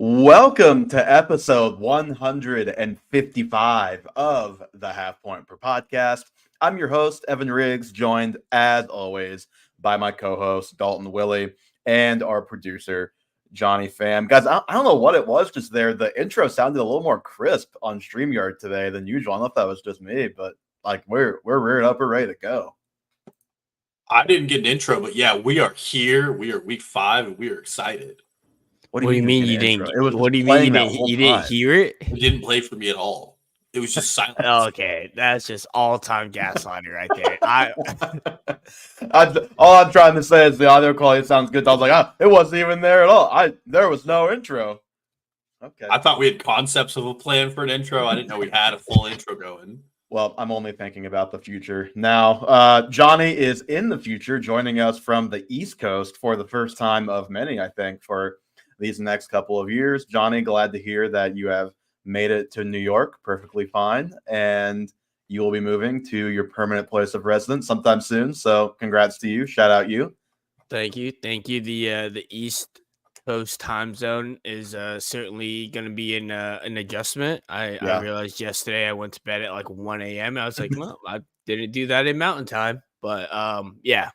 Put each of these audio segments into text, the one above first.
Welcome to episode 155 of the Half Point Per Podcast. I'm your host, Evan Riggs, joined as always by my co-host, Dalton Willie, and our producer, Johnny Pham. Guys, I don't know what it was just there. The intro sounded a little more crisp on StreamYard today than usual. I don't know if that was just me, but like we're reared up, we're ready to go. I didn't get an intro, but yeah, we are here. We are week 5, and we are excited. What do you mean you didn't? It was what do you playing mean that whole you didn't time. hear it? It didn't play for me at all. It was just silent. Okay, that's just all-time gaslighting right there. All I'm trying to say is the audio quality sounds good. I was like, it wasn't even there at all. There was no intro. Okay. I thought we had concepts of a plan for an intro. I didn't know we had a full intro going. Well, I'm only thinking about the future now. Johnny is in the future, joining us from the East Coast for the first time of many, I think, for these next couple of years. Johnny, glad to hear that you have made it to New York perfectly fine, and you will be moving to your permanent place of residence sometime soon. So congrats to you. Shout out you. Thank you. The East Coast time zone is certainly going to be an adjustment. I realized yesterday I went to bed at like 1 a.m. I was like, well, I didn't do that in Mountain Time, but yeah,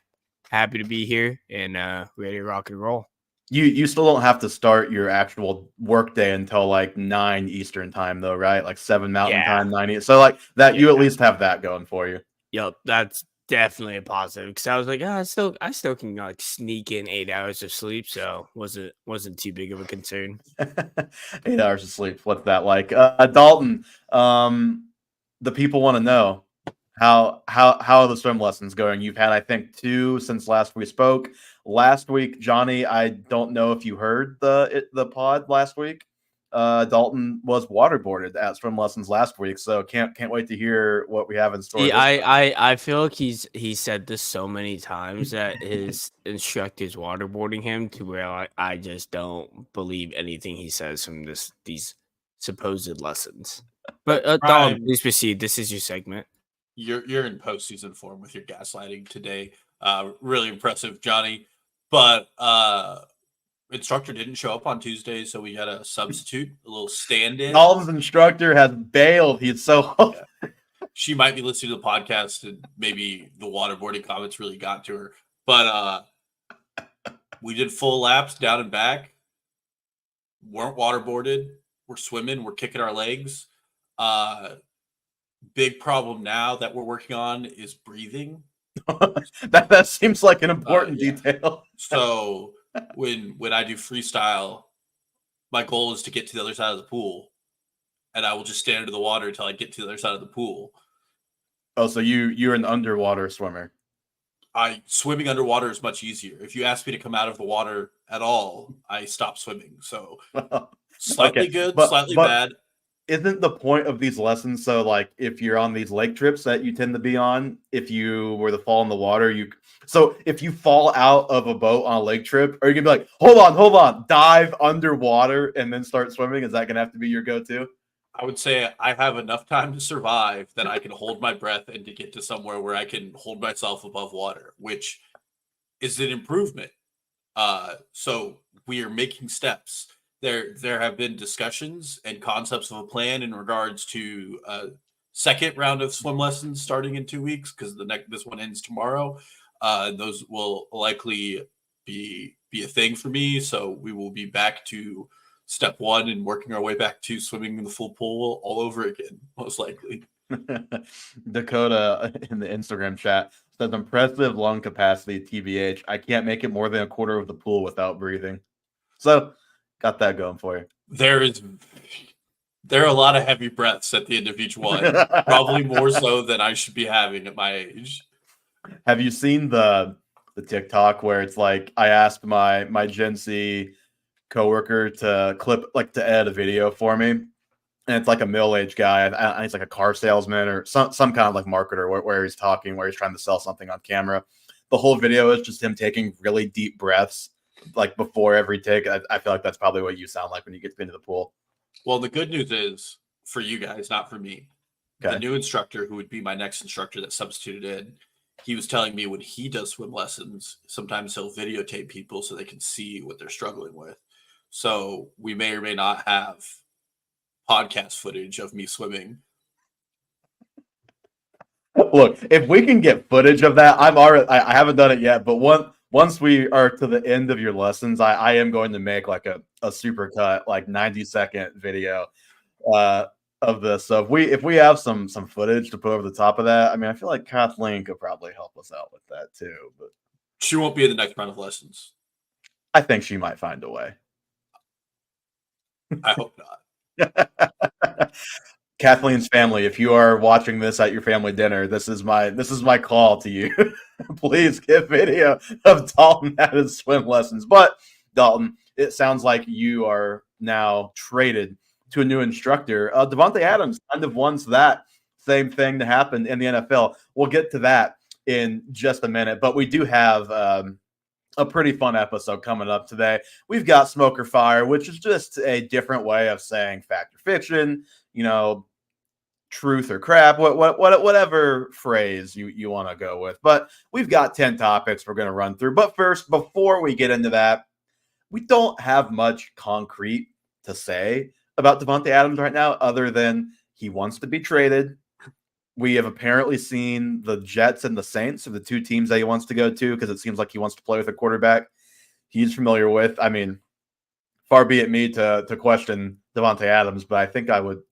happy to be here and ready to rock and roll. You still don't have to start your actual work day until like 9 Eastern time though, right? Like 7 Mountain time, 9 So like that, you at least have that going for you. Yep, that's definitely a positive because I was like, I still can like sneak in 8 hours of sleep, so wasn't too big of a concern. 8 hours of sleep. What's that like? Dalton, the people want to know how are the swim lessons going? You've had, I think, 2 since last we spoke. Last week, Johnny, I don't know if you heard the pod last week. Dalton was waterboarded at swim lessons last week, so can't wait to hear what we have in store. I feel like he said this so many times that his instructor's waterboarding him to where I just don't believe anything he says from these supposed lessons. But Dalton, please proceed. This is your segment. You're in postseason form with your gaslighting today. Really impressive, Johnny. But instructor didn't show up on Tuesday, so we had a substitute, a little stand-in. Dalton's instructor has bailed. He's so She might be listening to the podcast, and maybe the waterboarding comments really got to her. But we did full laps down and back. Weren't waterboarded. We're swimming. We're kicking our legs. Big problem now that we're working on is breathing. that seems like an important detail. So when I do freestyle, my goal is to get to the other side of the pool, and I will just stand under the water until I get to the other side of the pool. Oh, so you're an underwater swimmer. Swimming underwater is much easier. If you ask me to come out of the water at all, I stop swimming. So slightly good, slightly bad. Isn't the point of these lessons so like if you're on these lake trips that you tend to be on, if you were to fall in the water, so if you fall out of a boat on a lake trip, are you gonna be like, hold on, dive underwater and then start swimming? Is that gonna have to be your go-to? I would say I have enough time to survive that I can hold my breath and to get to somewhere where I can hold myself above water, which is an improvement. So we are making steps. There have been discussions and concepts of a plan in regards to a second round of swim lessons starting in 2 weeks because this one ends tomorrow. Those will likely be a thing for me. So we will be back to step 1 and working our way back to swimming in the full pool all over again, most likely. Dakota in the Instagram chat says impressive lung capacity, TBH. I can't make it more than a quarter of the pool without breathing. So got that going for you. There are a lot of heavy breaths at the end of each one, probably more so than I should be having at my age. Have you seen the TikTok where it's like I asked my Gen Z coworker to edit a video for me, and it's like a middle-aged guy. He's like a car salesman or some kind of like marketer where he's talking, where he's trying to sell something on camera. The whole video is just him taking really deep breaths like before every take. I feel like that's probably what you sound like when you get into the pool. Well, the good news is for you guys, not for me. Okay. The new instructor, who would be my next instructor that substituted in, he was telling me when he does swim lessons, sometimes he'll videotape people so they can see what they're struggling with. So we may or may not have podcast footage of me swimming. Look, if we can get footage of that, I haven't done it yet, but once we are to the end of your lessons, I am going to make like a super cut, like 90-second video of this. So if we have some footage to put over the top of that, I mean, I feel like Kathleen could probably help us out with that too. But She won't be in the next round of lessons. I think she might find a way. I hope not. Kathleen's family, if you are watching this at your family dinner, this is my call to you. Please get video of Dalton at his swim lessons. But Dalton, it sounds like you are now traded to a new instructor. Davante Adams kind of wants that same thing to happen in the NFL. We'll get to that in just a minute, but we do have a pretty fun episode coming up today. We've got Smoke or Fire, which is just a different way of saying fact or fiction, truth or crap, whatever phrase you want to go with. But we've got 10 topics we're going to run through. But first, before we get into that, we don't have much concrete to say about Davante Adams right now, other than he wants to be traded. We have apparently seen the Jets and the Saints are the two teams that he wants to go to because it seems like he wants to play with a quarterback he's familiar with. I mean, far be it me to question Davante Adams, but I think I would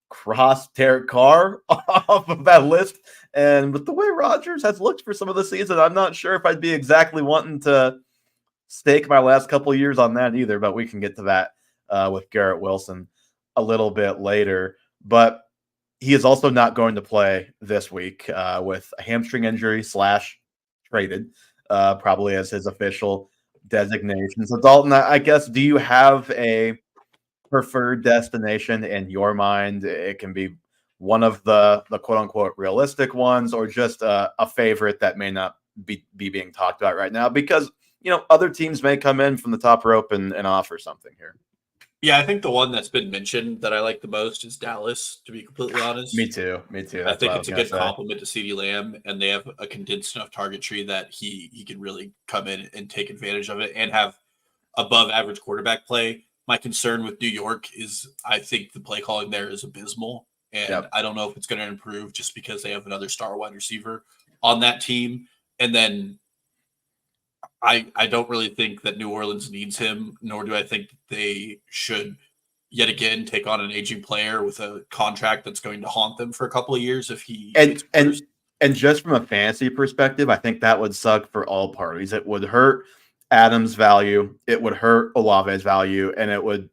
cross Derek Carr off of that list. And with the way Rodgers has looked for some of the season, I'm not sure if I'd be exactly wanting to stake my last couple of years on that either, but we can get to that with Garrett Wilson a little bit later. But he is also not going to play this week with a hamstring injury / traded, probably as his official designation. So Dalton, I guess, do you have a preferred destination in your mind? It can be one of the quote unquote realistic ones, or just a favorite that may not be being talked about right now because other teams may come in from the top rope and offer something here. Yeah, I think the one that's been mentioned that I like the most is Dallas, to be completely honest. Me too. I think it's a good compliment to CeeDee Lamb, and they have a condensed enough target tree that he can really come in and take advantage of it and have above average quarterback play. My concern with New York is I think the play calling there is abysmal, and I don't know if it's going to improve just because they have another star wide receiver on that team. And then I don't really think that New Orleans needs him, nor do I think they should yet again take on an aging player with a contract that's going to haunt them for a couple of years if he and just from a fantasy perspective, I think that would suck for all parties. It would hurt Adams' value, it would hurt Olave's value, and it would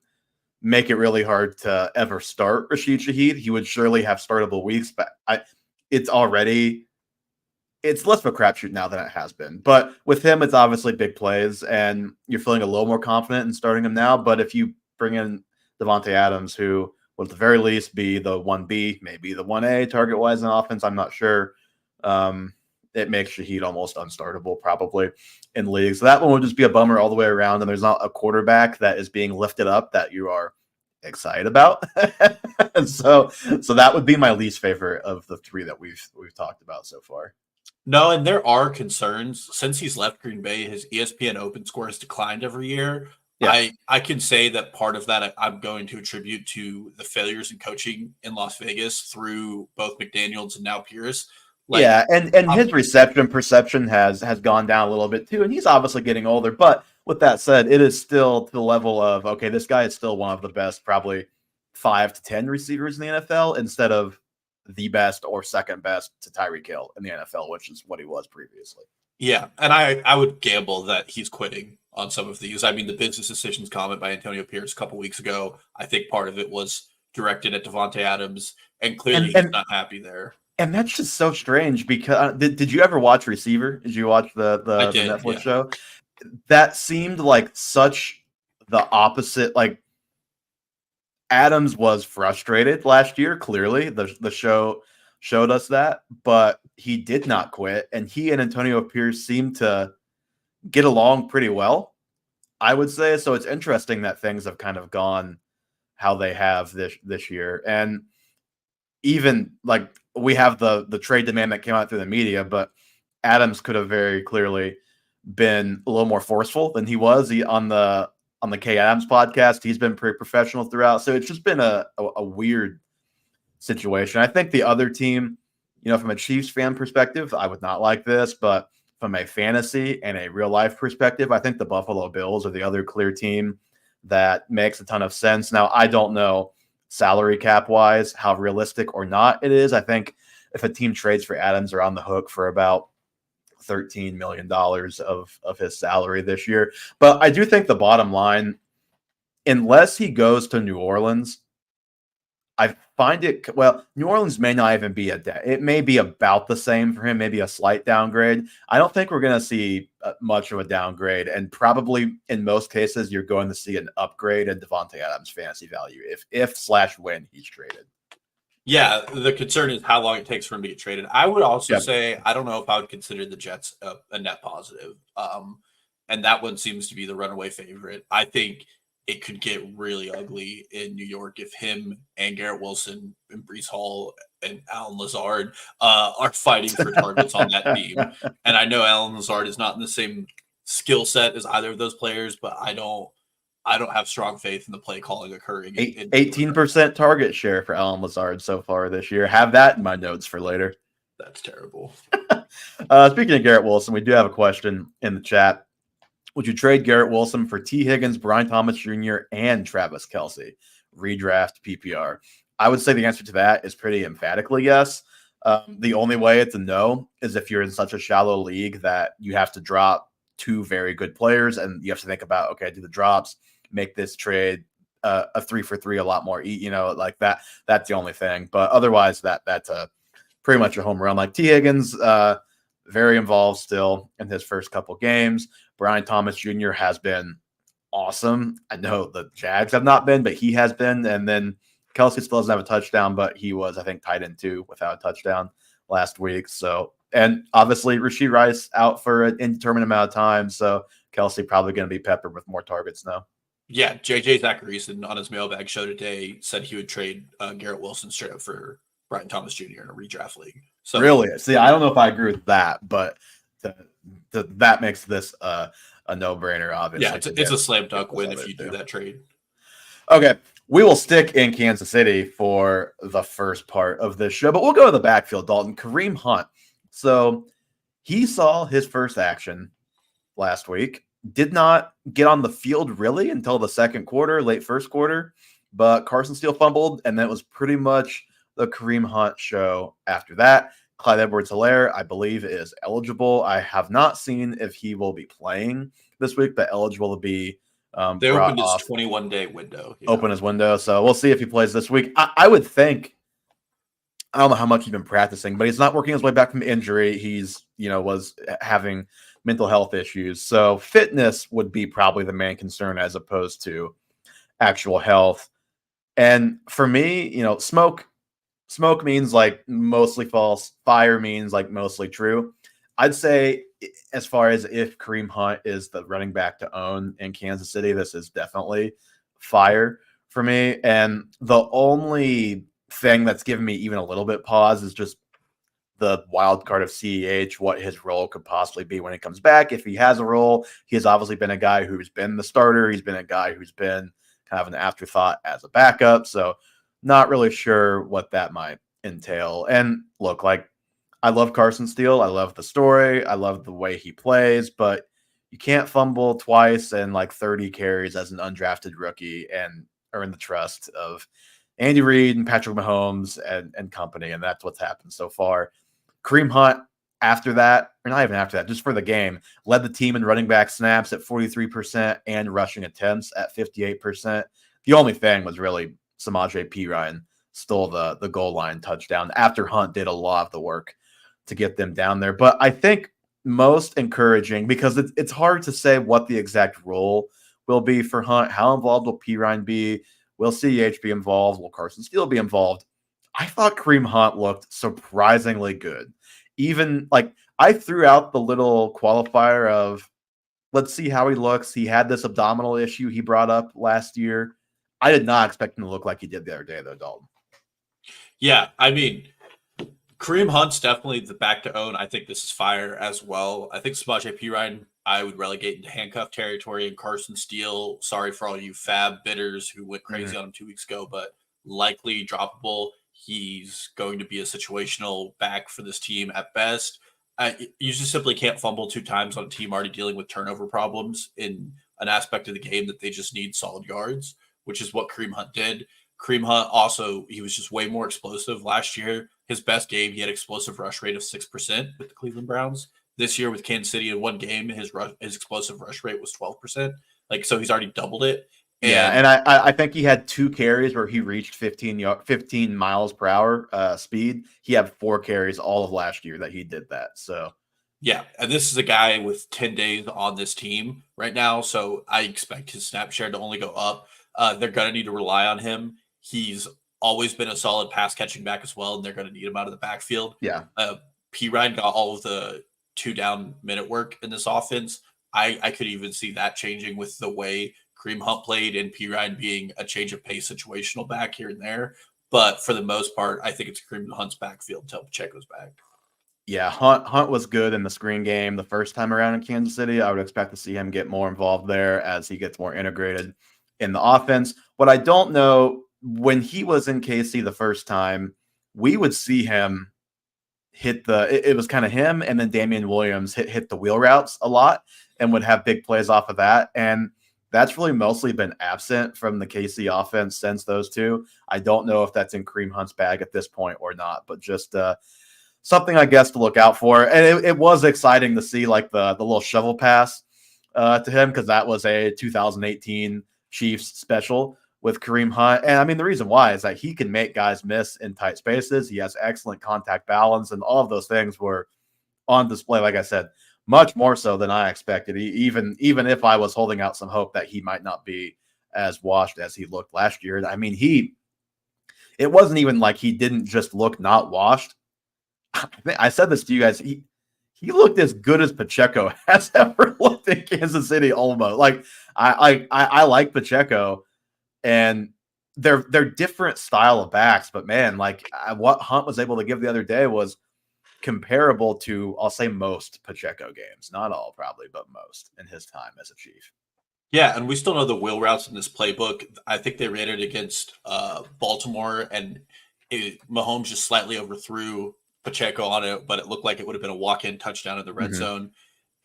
make it really hard to ever start Rashid Shaheed. He would surely have startable weeks, but it's less of a crapshoot now than it has been. But with him, it's obviously big plays, and you're feeling a little more confident in starting him now. But if you bring in Davante Adams, who will at the very least be the 1B, maybe the 1A target-wise in offense, I'm not sure. It makes Shaheed almost unstartable probably in leagues. So that one would just be a bummer all the way around, and there's not a quarterback that is being lifted up that you are excited about. so that would be my least favorite of the three that we've talked about so far. No, and there are concerns. Since he's left Green Bay, his ESPN open score has declined every year. Yeah. I can say that part of that I'm going to attribute to the failures in coaching in Las Vegas through both McDaniels and now Pierce. And his reception perception has gone down a little bit too, and he's obviously getting older. But with that said, it is still to the level of, okay, this guy is still one of the best, probably 5 to 10 receivers in the NFL instead of the best or second best to Tyreek Hill in the NFL, which is what he was previously. Yeah, and I would gamble that he's quitting on some of these. I mean, the business decisions comment by Antonio Pierce a couple weeks ago, I think part of it was directed at Davante Adams, and clearly he's not happy there. And that's just so strange because did you ever watch Receiver? Did you watch the Netflix show? That seemed like such the opposite. Like Adams was frustrated last year. Clearly, the show showed us that, but he did not quit, and he and Antonio Pierce seemed to get along pretty well, I would say. So it's interesting that things have kind of gone how they have this year, and even like we have the trade demand that came out through the media, but Adams could have very clearly been a little more forceful than he was on the on the K Adams podcast. He's been pretty professional throughout. So it's just been a weird situation. I think the other team, from a Chiefs fan perspective, I would not like this, but from a fantasy and a real life perspective, I think the Buffalo Bills are the other clear team that makes a ton of sense. Now, I don't know salary cap wise how realistic or not it is. I think if a team trades for Adams, they're on the hook for about $13 million of his salary this year. But I do think the bottom line, unless he goes to New Orleans, I find it, New Orleans may not even be it may be about the same for him, maybe a slight downgrade. I don't think we're going to see much of a downgrade, and probably in most cases, you're going to see an upgrade in Devontae Adams' fantasy value if/when he's traded. Yeah, the concern is how long it takes for him to get traded. I would also say, I don't know if I would consider the Jets a net positive. And that one seems to be the runaway favorite. I think it could get really ugly in New York if him and Garrett Wilson and Breece Hall and Alan Lazard are fighting for targets on that team. And I know Alan Lazard is not in the same skill set as either of those players, but I don't have strong faith in the play calling occurring. 18% target share for Alan Lazard so far this year. Have that in my notes for later. That's terrible. Speaking of Garrett Wilson, we do have a question in the chat. Would you trade Garrett Wilson for T. Higgins, Brian Thomas Jr., and Travis Kelce? Redraft PPR. I would say the answer to that is pretty emphatically yes. The only way it's a no is if you're in such a shallow league that you have to drop two very good players, and you have to think about, okay, do the drops make this trade a 3-for-3 a lot more, like that. That's the only thing. But otherwise, that's pretty much a home run. Like T. Higgins, very involved still in his first couple games. Brian Thomas Jr. has been awesome. I know the Jags have not been, but he has been. And then Kelce still doesn't have a touchdown, but he was, I think, tight end 2 without a touchdown last week. So, and obviously Rashee Rice out for an indeterminate amount of time. So Kelce probably going to be peppered with more targets now. Yeah, JJ Zacharyson on his mailbag show today said he would trade Garrett Wilson straight up for Brian Thomas Jr. in a redraft league. So really, see, I don't know if I agree with that, but that makes this a no-brainer. Obviously, yeah, it's a slam dunk win if you do that trade. Okay, we will stick in Kansas City for the first part of this show, but we'll go to the backfield. Dalton, Kareem Hunt. So he saw his first action last week. Did not get on the field really until the second quarter, late first quarter, but Carson Steele fumbled, and then it was pretty much the Kareem Hunt show after that. Clyde Edwards-Helaire, I believe, is eligible. I have not seen if he will be playing this week, but eligible to be they opened his 21-day window. Open his window, so we'll see if he plays this week. I would think, I don't know how much he's been practicing, but he's not working his way back from injury. He's, was having mental health issues. So fitness would be probably the main concern as opposed to actual health. And for me, smoke means like mostly false. Fire means like mostly true. I'd say as far as if Kareem Hunt is the running back to own in Kansas City, this is definitely fire for me. And the only thing that's given me even a little bit pause is just the wild card of CEH, what his role could possibly be when he comes back. If he has a role, he has obviously been a guy who's been the starter. He's been a guy who's been kind of an afterthought as a backup. So not really sure what that might entail. And look, like, I love Carson Steele. I love the story. I love the way he plays, but you can't fumble twice and like 30 carries as an undrafted rookie and earn the trust of Andy Reid and Patrick Mahomes and company. And that's what's happened so far. Kareem Hunt, after that, or not even after that, just for the game, led the team in running back snaps at 43% and rushing attempts at 58%. The only thing was really Samaje Perine stole the goal line touchdown after Hunt did a lot of the work to get them down there. But I think most encouraging, because it's hard to say what the exact role will be for Hunt. How involved will Perine be? Will CEH be involved? Will Carson Steele be involved? I thought Kareem Hunt looked surprisingly good. Even like I threw out the little qualifier of let's see how he looks. He had this abdominal issue he brought up last year. I did not expect him to look like he did the other day, though, Dalton. Yeah, I mean, Kareem Hunt's definitely the back to own. I think this is fire as well. I think Samaje Perine I would relegate into handcuff territory. And Carson Steele, sorry for all you Fab bidders who went crazy on him 2 weeks ago, but likely droppable. He's going to be a situational back for this team at best. You just simply can't fumble 2 times on a team already dealing with turnover problems in an aspect of the game that they just need solid yards, which is what Kareem Hunt did. Kareem Hunt also, he was just way more explosive last year. His best game, he had explosive rush rate of 6% with the Cleveland Browns. This year with Kansas City in one game, his explosive rush rate was 12%. Like, so he's already doubled it. And I think he had 2 carries where he reached 15 miles per hour speed. He had 4 carries all of last year that he did that. So yeah, and this is a guy with 10 days on this team right now, so I expect his snap share to only go up. They're going to need to rely on him. He's always been a solid pass catching back as well, and they're going to need him out of the backfield. Yeah. P. Ryan got all of the 2 down minute work in this offense. I could even see that changing with the way Kareem Hunt played and P. Ryan being a change of pace situational back here and there. But for the most part, I think it's Kareem Hunt's backfield until Pacheco's back. Yeah, Hunt was good in the screen game the first time around in Kansas City. I would expect to see him get more involved there as he gets more integrated in the offense. What I don't know, when he was in KC the first time, we would see him hit it was kind of him and then Damian Williams hit the wheel routes a lot and would have big plays off of that. And that's really mostly been absent from the KC offense since those two. I don't know if that's in Kareem Hunt's bag at this point or not, but just something, I guess, to look out for. And it was exciting to see like the little shovel pass to him, because that was a 2018 Chiefs special with Kareem Hunt. And I mean, the reason why is that he can make guys miss in tight spaces. He has excellent contact balance, and all of those things were on display, like I said, much more so than I expected. Even if I was holding out some hope that he might not be as washed as he looked last year. I mean, it wasn't even like he didn't just look not washed. I said this to you guys. He looked as good as Pacheco has ever looked in Kansas City. Almost like I like Pacheco, and they're different style of backs. But man, like what Hunt was able to give the other day was comparable to, I'll say, most Pacheco games. Not all, probably, but most in his time as a Chief. Yeah, and we still know the wheel routes in this playbook. I think they ran it against Baltimore, and Mahomes just slightly overthrew Pacheco on it, but it looked like it would have been a walk-in touchdown in the red zone.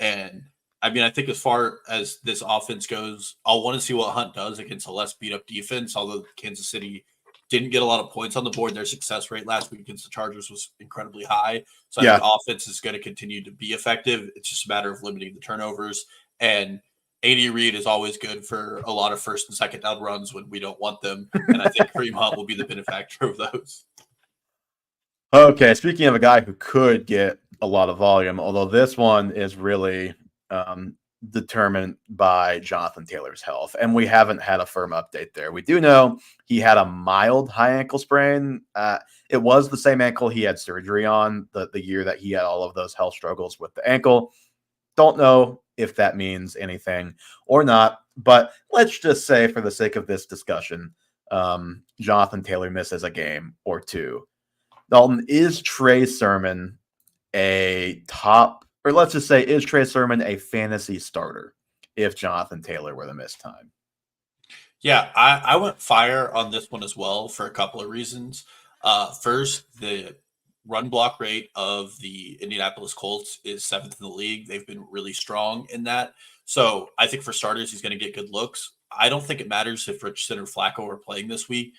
And I mean, I think as far as this offense goes, I'll want to see what Hunt does against a less beat-up defense, although Kansas City didn't get a lot of points on the board. Their success rate last week against the Chargers was incredibly high. So I think offense is going to continue to be effective. It's just a matter of limiting the turnovers. And A.D. Reed is always good for a lot of first and second down runs when we don't want them. And I think Kareem Hunt will be the benefactor of those. Okay, speaking of a guy who could get a lot of volume, although this one is really determined by Jonathan Taylor's health, and we haven't had a firm update there. We do know he had a mild high ankle sprain. It was the same ankle he had surgery on the year that he had all of those health struggles with the ankle. Don't know if that means anything or not, but let's just say, for the sake of this discussion, Jonathan Taylor misses a game or two. Dalton, is Trey Sermon a top, or let's just say, is Trey Sermon a fantasy starter if Jonathan Taylor were to miss time? Yeah, I went fire on this one as well for a couple of reasons. First, the run block rate of the Indianapolis Colts is 7th in the league. They've been really strong in that. So I think for starters, he's going to get good looks. I don't think it matters if Richardson or Flacco are playing this week.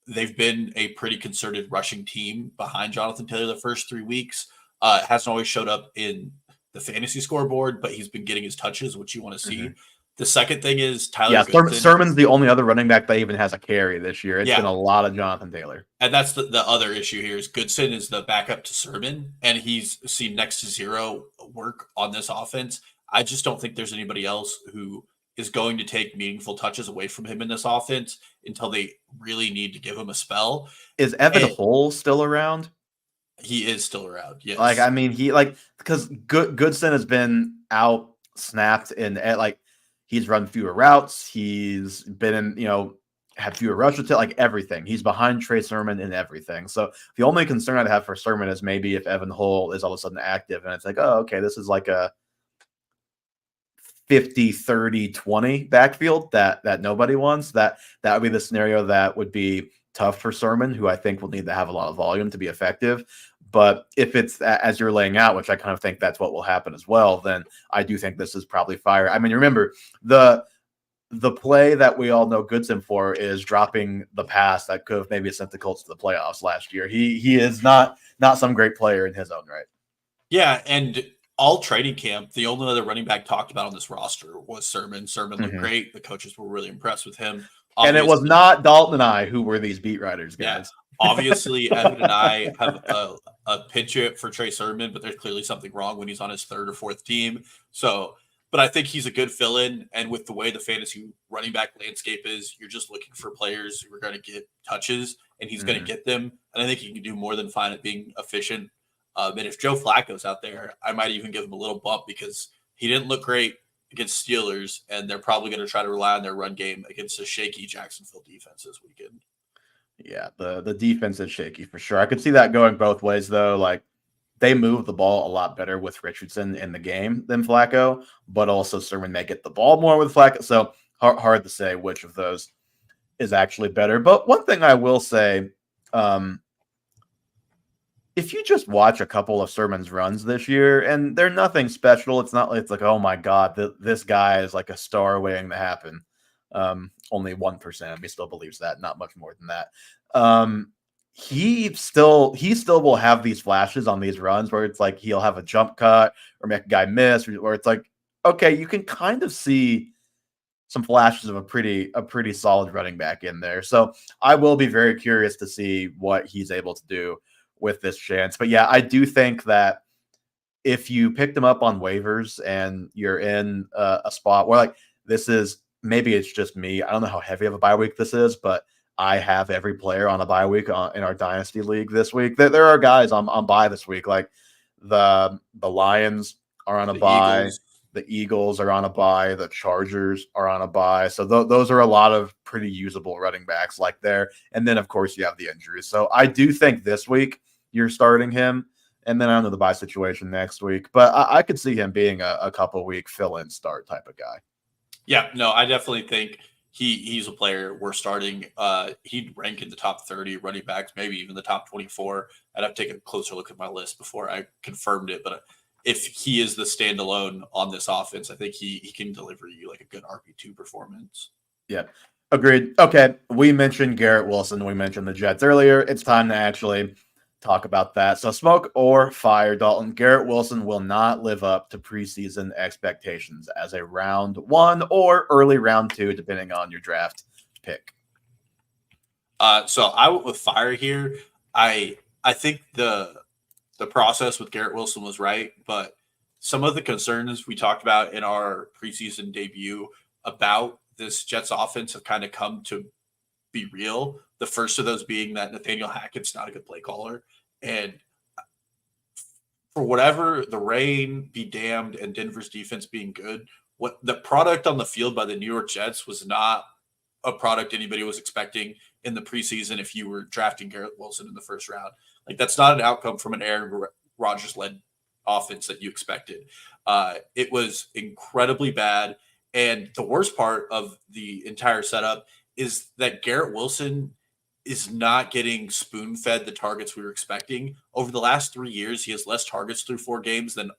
They've been a pretty concerted rushing team behind Jonathan Taylor the first 3 weeks. It hasn't always showed up in the fantasy scoreboard, but he's been getting his touches, which you want to see. The second thing is Tyler Goodson. Sermon's the only other running back that even has a carry this year. It's been a lot of Jonathan Taylor. And that's the other issue here is Goodson is the backup to Sermon, and he's seen next to zero work on this offense. I just don't think there's anybody else who is going to take meaningful touches away from him in this offense until they really need to give him a spell. Is Evan Hull still around? He is still around, yes. Like, I mean, because Goodson has been out snapped and he's run fewer routes. He's been in, had fewer rushes, like everything. He's behind Trey Sermon in everything. So the only concern I'd have for Sermon is maybe if Evan Hull is all of a sudden active and it's like, oh, okay, this is like 50, 30, 20 backfield that nobody wants, that would be the scenario that would be tough for Sermon, who I think will need to have a lot of volume to be effective. But if it's as you're laying out, which I kind of think that's what will happen as well, then I do think this is probably fire. I mean, remember the play that we all know Goodson for is dropping the pass that could have maybe sent the Colts to the playoffs last year. He is not some great player in his own right. Yeah, and all training camp, the only other running back talked about on this roster was Sermon. Sermon looked great. The coaches were really impressed with him. And it was not Dalton and I who were these beat writers, guys. Yeah, obviously, Evan and I have a pinch it for Trey Sermon, but there's clearly something wrong when he's on his third or fourth team. So, but I think he's a good fill-in. And with the way the fantasy running back landscape is, you're just looking for players who are going to get touches, and he's going to get them. And I think he can do more than fine at being efficient. And if Joe Flacco's out there, I might even give him a little bump because he didn't look great against Steelers, and they're probably going to try to rely on their run game against a shaky Jacksonville defense this weekend. Yeah, the defense is shaky for sure. I could see that going both ways, though. Like, they move the ball a lot better with Richardson in the game than Flacco, but also Sermon may get the ball more with Flacco. So hard to say which of those is actually better. But one thing I will say, if you just watch a couple of Sermon's runs this year, and they're nothing special, it's not like it's like, oh my God, this guy is like a star waiting to happen. Only 1% of me still believes that, not much more than that. He still will have these flashes on these runs where it's like he'll have a jump cut or make a guy miss, or it's like, okay, you can kind of see some flashes of a pretty solid running back in there. So I will be very curious to see what he's able to do with this chance. But yeah, I do think that if you picked him up on waivers and you're in a spot where like this is, maybe it's just me, I don't know how heavy of a bye week this is, but I have every player on a bye week in our dynasty league this week. There are guys on bye this week, like the Lions are on a bye. The Eagles are on a bye. The Chargers are on a bye. So those are a lot of pretty usable running backs like there. And then, of course, you have the injuries. So I do think this week you're starting him. And then I don't know the bye situation next week. But I could see him being a couple week fill-in start type of guy. Yeah, no, I definitely think he's a player we're starting. He'd rank in the top 30 running backs, maybe even the top 24. I'd have to take a closer look at my list before I confirmed it. But if he is the standalone on this offense, I think he can deliver you like a good RB2 performance. Yeah, agreed. Okay, we mentioned Garrett Wilson. We mentioned the Jets earlier. It's time to actually talk about that. So smoke or fire, Dalton. Garrett Wilson will not live up to preseason expectations as a round 1 or early round 2, depending on your draft pick. So I went with fire here. I think the process with Garrett Wilson was right, but some of the concerns we talked about in our preseason debut about this Jets offense have kind of come to be real. The first of those being that Nathaniel Hackett's not a good play caller. And for whatever, the rain be damned and Denver's defense being good, what the product on the field by the New York Jets was not a product anybody was expecting in the preseason if you were drafting Garrett Wilson in the first round. Like, that's not an outcome from an Aaron Rodgers-led offense that you expected. It was incredibly bad. And the worst part of the entire setup is that Garrett Wilson is not getting spoon-fed the targets we were expecting. Over the last 3 years, he has less targets through 4 games than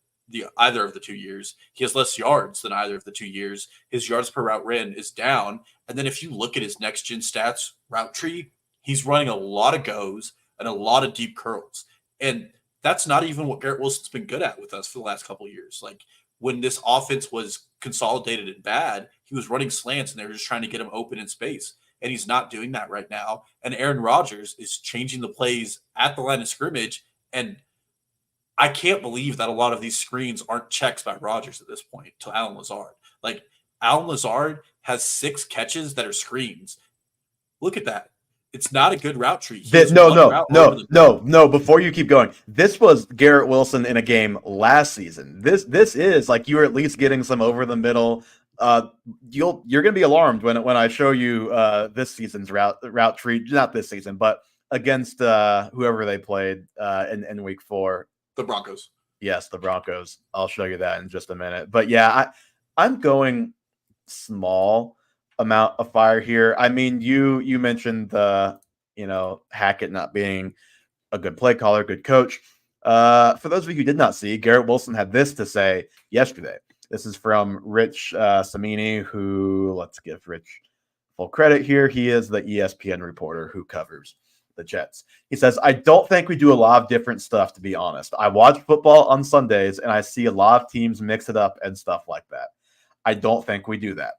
either of the 2 years. He has less yards than either of the 2 years. His yards per route ran is down. And then if you look at his next-gen stats route tree, he's running a lot of goes and a lot of deep curls. And that's not even what Garrett Wilson's been good at with us for the last couple of years. Like, when this offense was consolidated and bad, he was running slants and they were just trying to get him open in space. And he's not doing that right now. And Aaron Rodgers is changing the plays at the line of scrimmage. And I can't believe that a lot of these screens aren't checks by Rodgers at this point to Allen Lazard. Like, Allen Lazard has 6 catches that are screens. Look at that. It's not a good route tree. No. Before you keep going, this was Garrett Wilson in a game last season. This is like you're at least getting some over the middle. You're gonna be alarmed when I show you this season's route tree. Not this season, but against whoever they played in week 4. The Broncos. Yes, the Broncos. I'll show you that in just a minute. But yeah, I'm going small amount of fire here. I mean, you mentioned the Hackett not being a good play caller, good coach. For those of you who did not see, Garrett Wilson had this to say yesterday. This is from Rich Samini, who, let's give Rich full credit here. He is the ESPN reporter who covers the Jets. He says, I don't think we do a lot of different stuff, to be honest. I watch football on Sundays, and I see a lot of teams mix it up and stuff like that. I don't think we do that.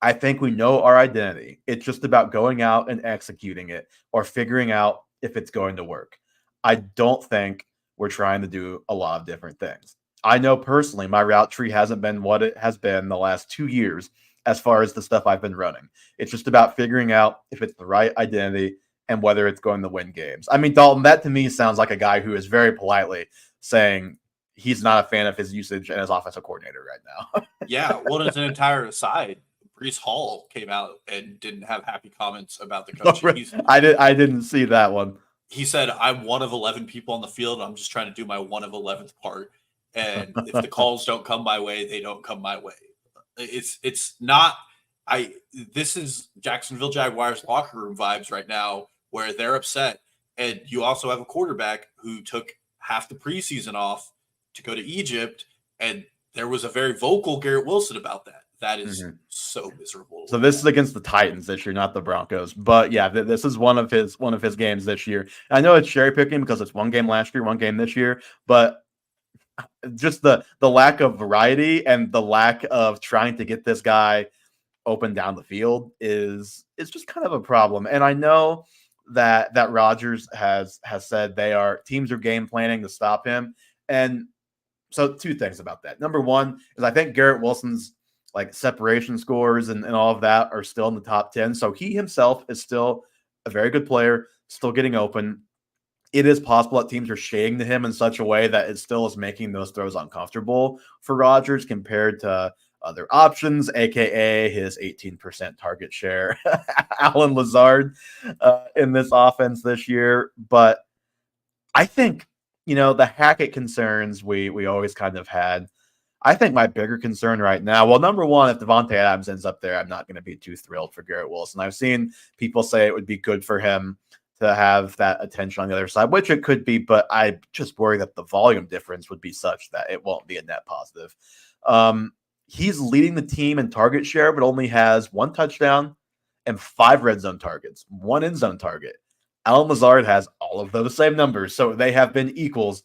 I think we know our identity. It's just about going out and executing it or figuring out if it's going to work. I don't think we're trying to do a lot of different things. I know personally my route tree hasn't been what it has been the last 2 years as far as the stuff I've been running. It's just about figuring out if it's the right identity and whether it's going to win games. I mean, Dalton, that to me sounds like a guy who is very politely saying he's not a fan of his usage and his offensive coordinator right now. Yeah, well, as an entire aside, Brees Hall came out and didn't have happy comments about the coach. I didn't see that one. He said, I'm one of 11 people on the field. I'm just trying to do my one of 11th part. And if the calls don't come my way, they don't come my way. It's not this is Jacksonville Jaguars locker room vibes right now where they're upset. And you also have a quarterback who took half the preseason off to go to Egypt. And there was a very vocal Garrett Wilson about that. That is so miserable. So this is against the Titans this year, not the Broncos. But yeah, this is one of his games this year. I know it's cherry picking because it's one game last year, one game this year, but just the lack of variety and the lack of trying to get this guy open down the field is just kind of a problem. And I know that Rodgers has said teams are game planning to stop him. And so 2 things about that. Number one is I think Garrett Wilson's like separation scores and all of that are still in the top 10. So he himself is still a very good player, still getting open. It is possible that teams are shading to him in such a way that it still is making those throws uncomfortable for Rodgers compared to other options, aka his 18% target share, Allen Lazard in this offense this year. But I think, the Hackett concerns we always kind of had. I think my bigger concern right now, well, number one, if Devontae Adams ends up there, I'm not going to be too thrilled for Garrett Wilson. I've seen people say it would be good for him to have that attention on the other side, which it could be, but I just worry that the volume difference would be such that it won't be a net positive. He's leading the team in target share, but only has 1 touchdown and 5 red zone targets, 1 end zone target. Allen Lazard has all of those same numbers, so they have been equals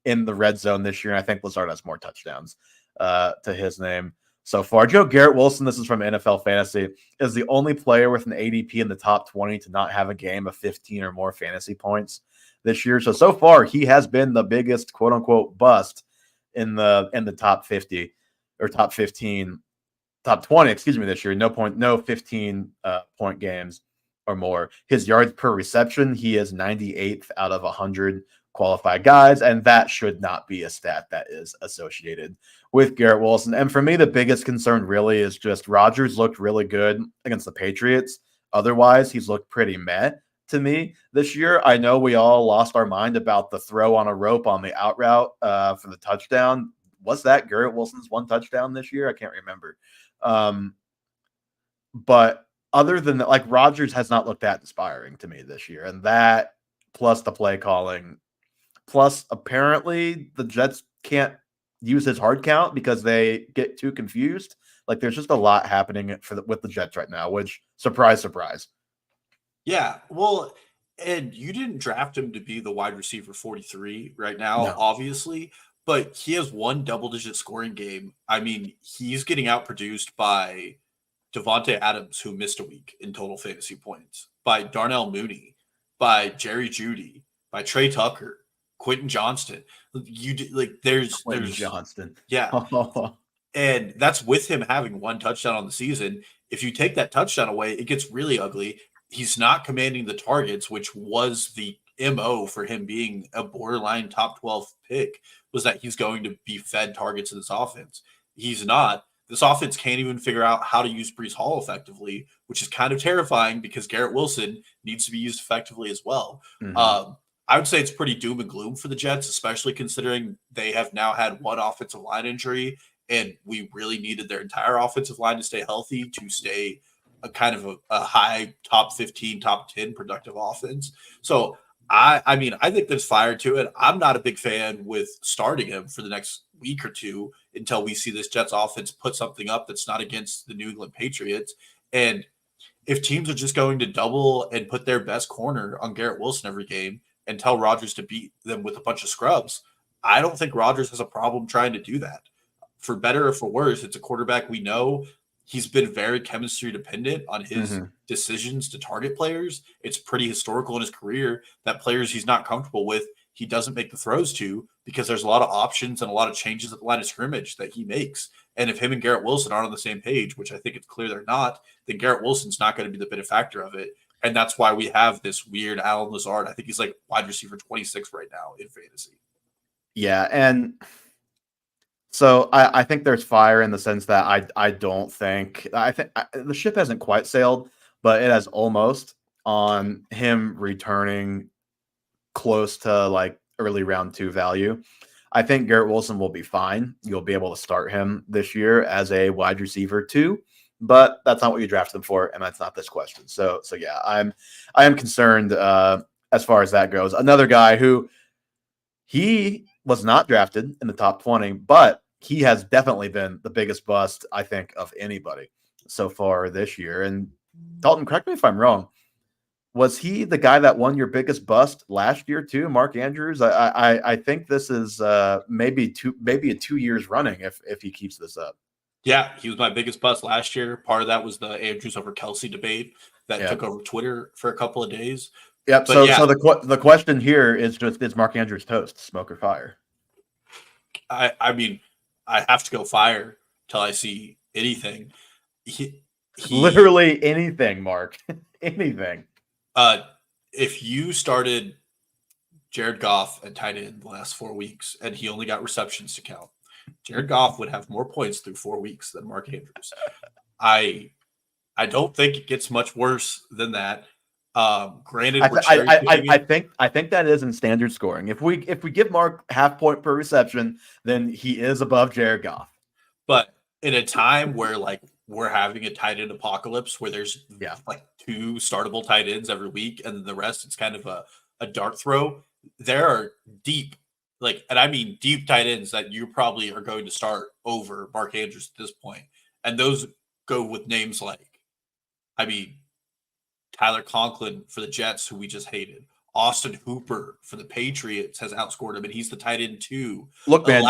in the red zone this year. And I think Lazard has more touchdowns to his name so far. Garrett Wilson, this is from NFL Fantasy, is the only player with an ADP in the top 20 to not have a game of 15 or more fantasy points this year. So far, he has been the biggest quote unquote bust in the top 50 or top 15, top 20, this year. No 15 point games or more. His yards per reception, he is 98th out of 100 qualified guys, and that should not be a stat that is associated with Garrett Wilson. And for me, the biggest concern really is just Rodgers looked really good against the Patriots. Otherwise, he's looked pretty meh to me this year. I know we all lost our mind about the throw on a rope on the out route for the touchdown. Was that Garrett Wilson's 1 touchdown this year? I can't remember. But other than that, like Rodgers has not looked that inspiring to me this year. And that plus the play calling, plus apparently the Jets can't use his hard count because they get too confused. Like there's just a lot happening with the Jets right now, which surprise. Yeah. Well, and you didn't draft him to be the wide receiver 43 right now, No. obviously, but he has 1 double-digit scoring game. I mean, he's getting outproduced by Devontae Adams, who missed a week in total fantasy points, by Darnell Mooney, by Jerry Jeudy, by Trey Tucker, Quentin Johnston. There's Johnston. Yeah. And that's with him having 1 touchdown on the season. If you take that touchdown away, it gets really ugly. He's not commanding the targets, which was the MO for him being a borderline top 12 pick, was that he's going to be fed targets in this offense. He's not. This offense can't even figure out how to use Brees Hall effectively, which is kind of terrifying because Garrett Wilson needs to be used effectively as well. Mm-hmm. I would say it's pretty doom and gloom for the Jets, especially considering they have now had 1 offensive line injury and we really needed their entire offensive line to stay healthy, to stay a kind of a high top 15, top 10 productive offense. So I mean, I think there's fire to it. I'm not a big fan with starting him for the next week or two until we see this Jets offense put something up that's not against the New England Patriots. And if teams are just going to double and put their best corner on Garrett Wilson every game and tell Rodgers to beat them with a bunch of scrubs, I don't think Rodgers has a problem trying to do that. For better or for worse, it's a quarterback we know. He's been very chemistry dependent on his decisions to target players. It's pretty historical in his career that players he's not comfortable with, he doesn't make the throws to because there's a lot of options and a lot of changes at the line of scrimmage that he makes. And if him and Garrett Wilson aren't on the same page, which I think it's clear they're not, then Garrett Wilson's not going to be the benefactor of it. And that's why we have this weird Allen Lazard. I think he's like wide receiver 26 right now in fantasy. Yeah, and so I think there's fire in the sense that I think the ship hasn't quite sailed, but it has almost on him returning close to like early round 2 value. I think Garrett Wilson will be fine. You'll be able to start him this year as a wide receiver 2, but that's not what you drafted him for, and that's not this question. So yeah, I am concerned as far as that goes. Another guy who he was not drafted in the top 20, but he has definitely been the biggest bust, I think, of anybody so far this year. And Dalton, correct me if I'm wrong. Was he the guy that won your biggest bust last year too, Mark Andrews? I think this is maybe a 2 years running if he keeps this up. Yeah, he was my biggest bust last year. Part of that was the Andrews over Kelsey debate that took over Twitter for a couple of days. Yep. So the question here is just, is Mark Andrews toast, smoke or fire? I mean, I have to go fire till I see anything. He literally anything, Mark. Anything. If you started Jared Goff at tight end the last 4 weeks and he only got receptions to count, Jared Goff would have more points through 4 weeks than Mark Andrews. I don't think it gets much worse than that. Granted, I think that is in standard scoring. If we give Mark half point per reception, then he is above Jared Goff. But in a time where like we're having a tight end apocalypse where there's like 2 startable tight ends every week, and the rest it's kind of a dart throw. There are deep, and I mean deep tight ends that you probably are going to start over Mark Andrews at this point, and those go with names like, I mean, Tyler Conklin for the Jets, who we just hated. Austin Hooper for the Patriots has outscored him, and he's the tight end too. Look, man,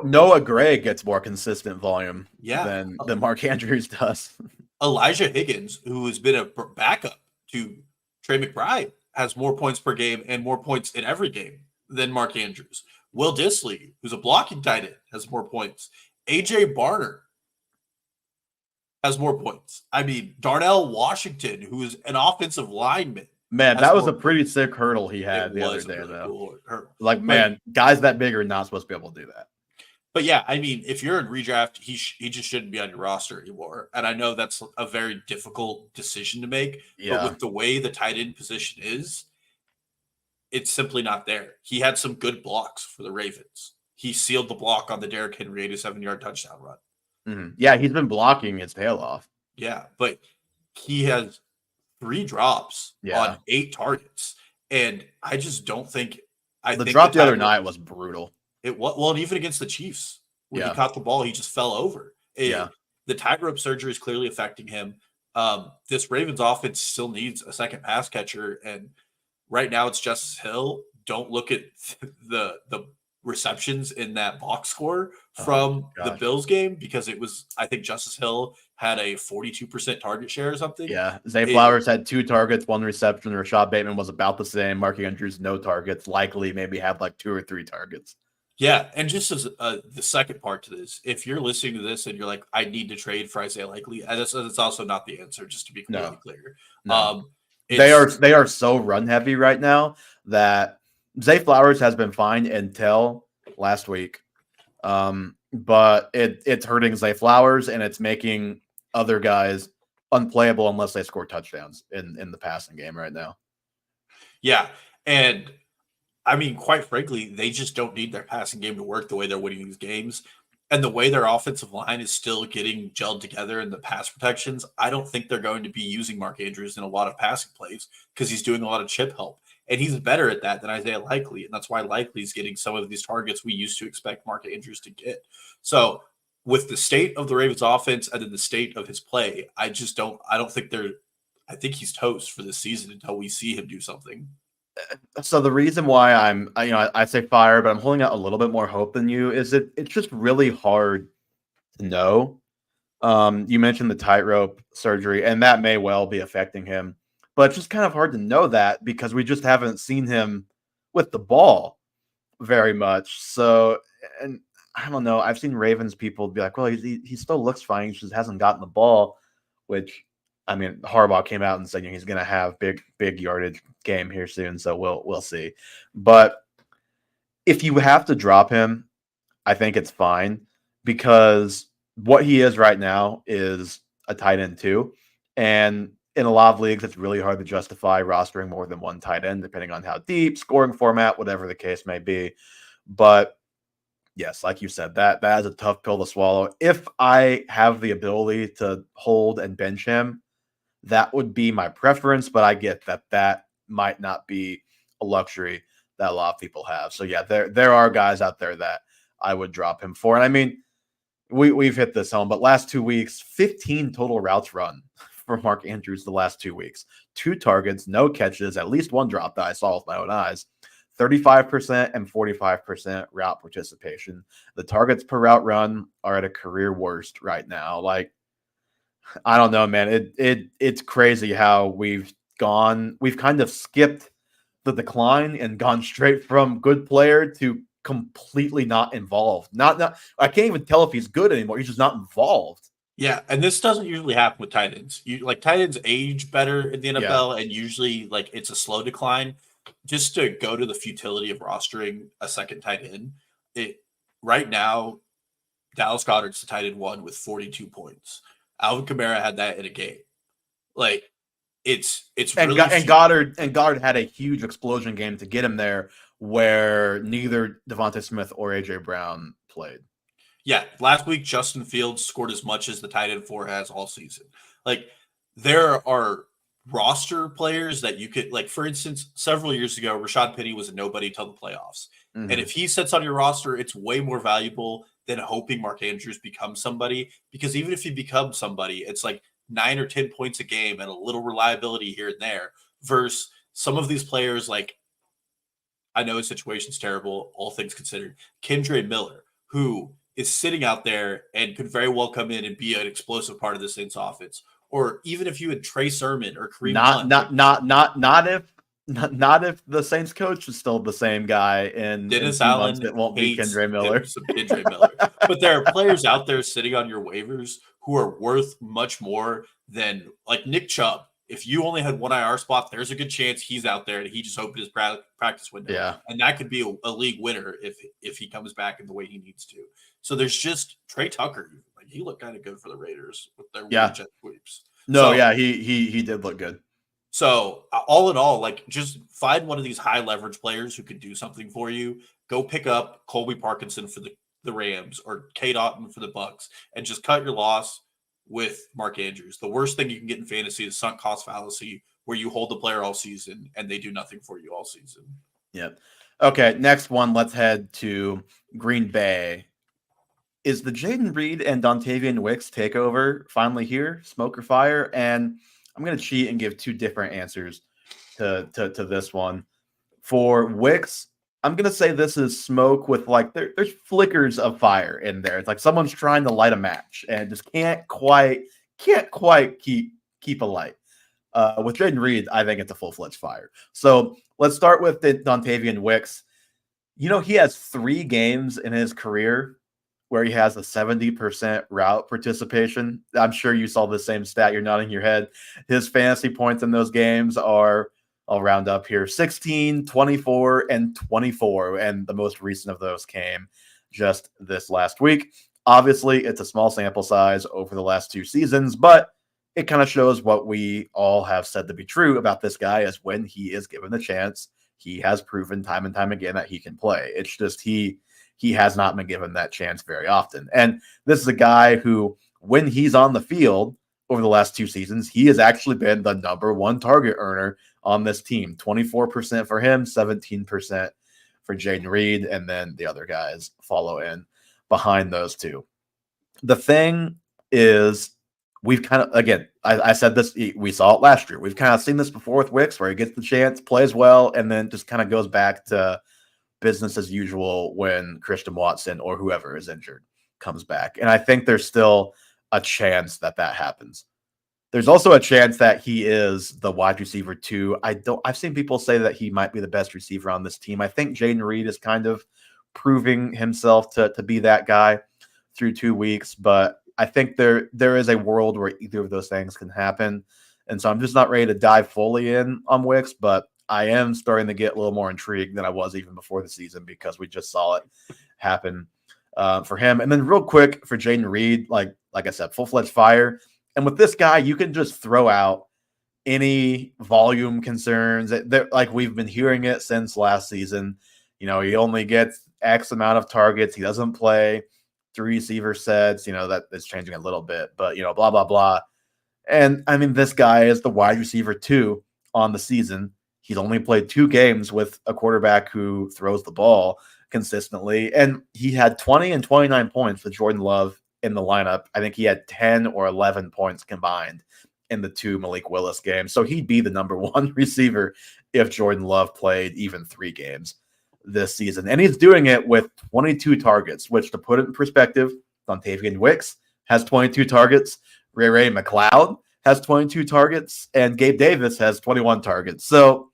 Noah Gray gets more consistent volume than Mark Andrews does. Elijah Higgins, who has been a backup to Trey McBride, has more points per game and more points in every game than Mark Andrews. Will Dissly, who's a blocking tight end, has more points. AJ Barner has more points. I mean, Darnell Washington, who is an offensive lineman. Man, that was a pretty sick hurdle he had the other day, though. Cool man, guys that big are not supposed to be able to do that. But yeah, I mean, if you're in redraft, he just shouldn't be on your roster anymore. And I know that's a very difficult decision to make. Yeah. But with the way the tight end position is, it's simply not there. He had some good blocks for the Ravens. He sealed the block on the Derrick Henry 87-yard touchdown run. Mm-hmm. Yeah, he's been blocking his tail off. Yeah, but he has 3 drops on 8 targets. And I just don't think – The drop the other night was brutal. And even against the Chiefs, when he caught the ball, he just fell over. The tightrope surgery is clearly affecting him. This Ravens offense still needs a second pass catcher, and right now it's Justice Hill. Don't look at the receptions in that box score from the Bills game, because it was, I think Justice Hill had a 42% target share or something. Yeah, Zay Flowers had 2 targets, 1 reception. Rashad Bateman was about the same. Mark Andrews, no targets. Likely maybe had like 2 or 3 targets. Yeah, and just as the second part to this, if you're listening to this and you're like, I need to trade for Isaiah Likely, that's also not the answer, just to be completely clear. No. They are so run heavy right now that Zay Flowers has been fine until last week. But it's hurting Zay Flowers, and it's making other guys unplayable unless they score touchdowns in the passing game right now. Yeah, and I mean, quite frankly, they just don't need their passing game to work the way they're winning these games. and the way their offensive line is still getting gelled together in the pass protections, I don't think they're going to be using Mark Andrews in a lot of passing plays because he's doing a lot of chip help. And he's better at that than Isaiah Likely. And that's why Likely's getting some of these targets we used to expect Mark Andrews to get. So with the state of the Ravens offense and then the state of his play, I think he's toast for this season until we see him do something. So the reason why I say fire, but I'm holding out a little bit more hope than you is it's just really hard to know. You mentioned the tightrope surgery, and that may well be affecting him, but it's just kind of hard to know that because we just haven't seen him with the ball very much. So, and I don't know. I've seen Ravens people be like, "Well, he still looks fine. He just hasn't gotten the ball," which I mean, Harbaugh came out and said he's going to have big yardage game here soon, so we'll see. But if you have to drop him, I think it's fine because what he is right now is a tight end too, and in a lot of leagues, it's really hard to justify rostering more than one tight end, depending on how deep, scoring format, whatever the case may be. But yes, like you said, that is a tough pill to swallow. If I have the ability to hold and bench him, that would be my preference, but I get that might not be a luxury that a lot of people have. So yeah, there are guys out there that I would drop him for. And I mean, we've hit this home, but last 2 weeks, 15 total routes run for Mark Andrews the last 2 weeks. 2 targets, no catches, at least one drop that I saw with my own eyes. 35% and 45% route participation. The targets per route run are at a career worst right now. Like, I don't know, man. It's crazy how we've kind of skipped the decline and gone straight from good player to completely not involved. Not I can't even tell if he's good anymore. He's just not involved. Yeah, and this doesn't usually happen with tight ends. Tight ends age better in the NFL, and usually it's a slow decline. Just to go to the futility of rostering a second tight end, right now, Dallas Goedert's the tight end 1 with 42 points. Alvin Kamara had that in a game. It's really and Goddard had a huge explosion game to get him there, where neither Devontae Smith or AJ Brown played. Yeah, last week Justin Fields scored as much as the tight end 4 has all season. There are roster players that you could, for instance, several years ago, Rashad Penny was a nobody till the playoffs. Mm-hmm. And if he sits on your roster, it's way more valuable than hoping Mark Andrews becomes somebody, because even if he becomes somebody, it's 9 or 10 points a game and a little reliability here and there, versus some of these players. I know his situation's terrible, all things considered. Kendre Miller, who is sitting out there and could very well come in and be an explosive part of the Saints offense. Or even if you had Trey Sermon or Kareem Hunt. Not if the Saints coach is still the same guy in Dennis Allen. It won't be Kendre Miller. Kendre Miller. But there are players out there sitting on your waivers who are worth much more than Nick Chubb. If you only had one IR spot, there's a good chance he's out there and he just opened his practice window. Yeah. And that could be a league winner if he comes back in the way he needs to. So there's just Trey Tucker. He looked kind of good for the Raiders with their jet sweeps. He did look good. So all in all, just find one of these high leverage players who could do something for you. Go pick up Colby Parkinson for the Rams or Kate Otten for the Bucks and just cut your loss with Mark Andrews. The worst thing you can get in fantasy is sunk cost fallacy, where you hold the player all season and they do nothing for you all season. Yep. Okay, next one. Let's head to Green Bay. Is the Jaden Reed and Dontavian Wicks takeover finally here? Smoke or fire? And I'm going to cheat and give 2 different answers to this one. For Wicks, I'm going to say this is smoke with there's flickers of fire in there. It's like someone's trying to light a match and just can't quite keep a light. With Jaden Reed, I think it's a full-fledged fire. So let's start with Dontavian Wicks. He has 3 games in his career where he has a 70% route participation. I'm sure you saw the same stat. You're nodding your head. His fantasy points in those games are, I'll round up here, 16, 24, and 24. And the most recent of those came just this last week. Obviously, it's a small sample size over the last 2 seasons, but it kind of shows what we all have said to be true about this guy, is when he is given the chance, he has proven time and time again that he can play. It's just he he has not been given that chance very often. And this is a guy who, when he's on the field over the last 2 seasons, he has actually been the number 1 target earner on this team. 24% for him, 17% for Jaden Reed, and then the other guys follow in behind those two. The thing is, we've kind of, again, I said this, we saw it last year. We've kind of seen this before with Wicks, where he gets the chance, plays well, and then just kind of goes back to business as usual when Christian Watson or whoever is injured comes back. And I think there's still a chance that happens. There's also a chance that he is the wide receiver 2. I've seen people say that he might be the best receiver on this team. I think Jaden Reed is kind of proving himself to be that guy through 2 weeks, but I think there is a world where either of those things can happen. And so I'm just not ready to dive fully in on Wicks, but I am starting to get a little more intrigued than I was even before the season, because we just saw it happen for him. And then real quick for Jaden Reed, like I said, full-fledged fire. And with this guy, you can just throw out any volume concerns. Like we've been hearing it since last season. He only gets X amount of targets. He doesn't play 3 receiver sets. That is changing a little bit, but blah, blah, blah. And I mean, this guy is the wide receiver 2 on the season. He's only played 2 games with a quarterback who throws the ball consistently. And he had 20 and 29 points with Jordan Love in the lineup. I think he had 10 or 11 points combined in the 2 Malik Willis games. So he'd be the number 1 receiver if Jordan Love played even 3 games this season. And he's doing it with 22 targets, which, to put it in perspective, Dontavian Wicks has 22 targets. Ray McLeod has 22 targets, and Gabe Davis has 21 targets. So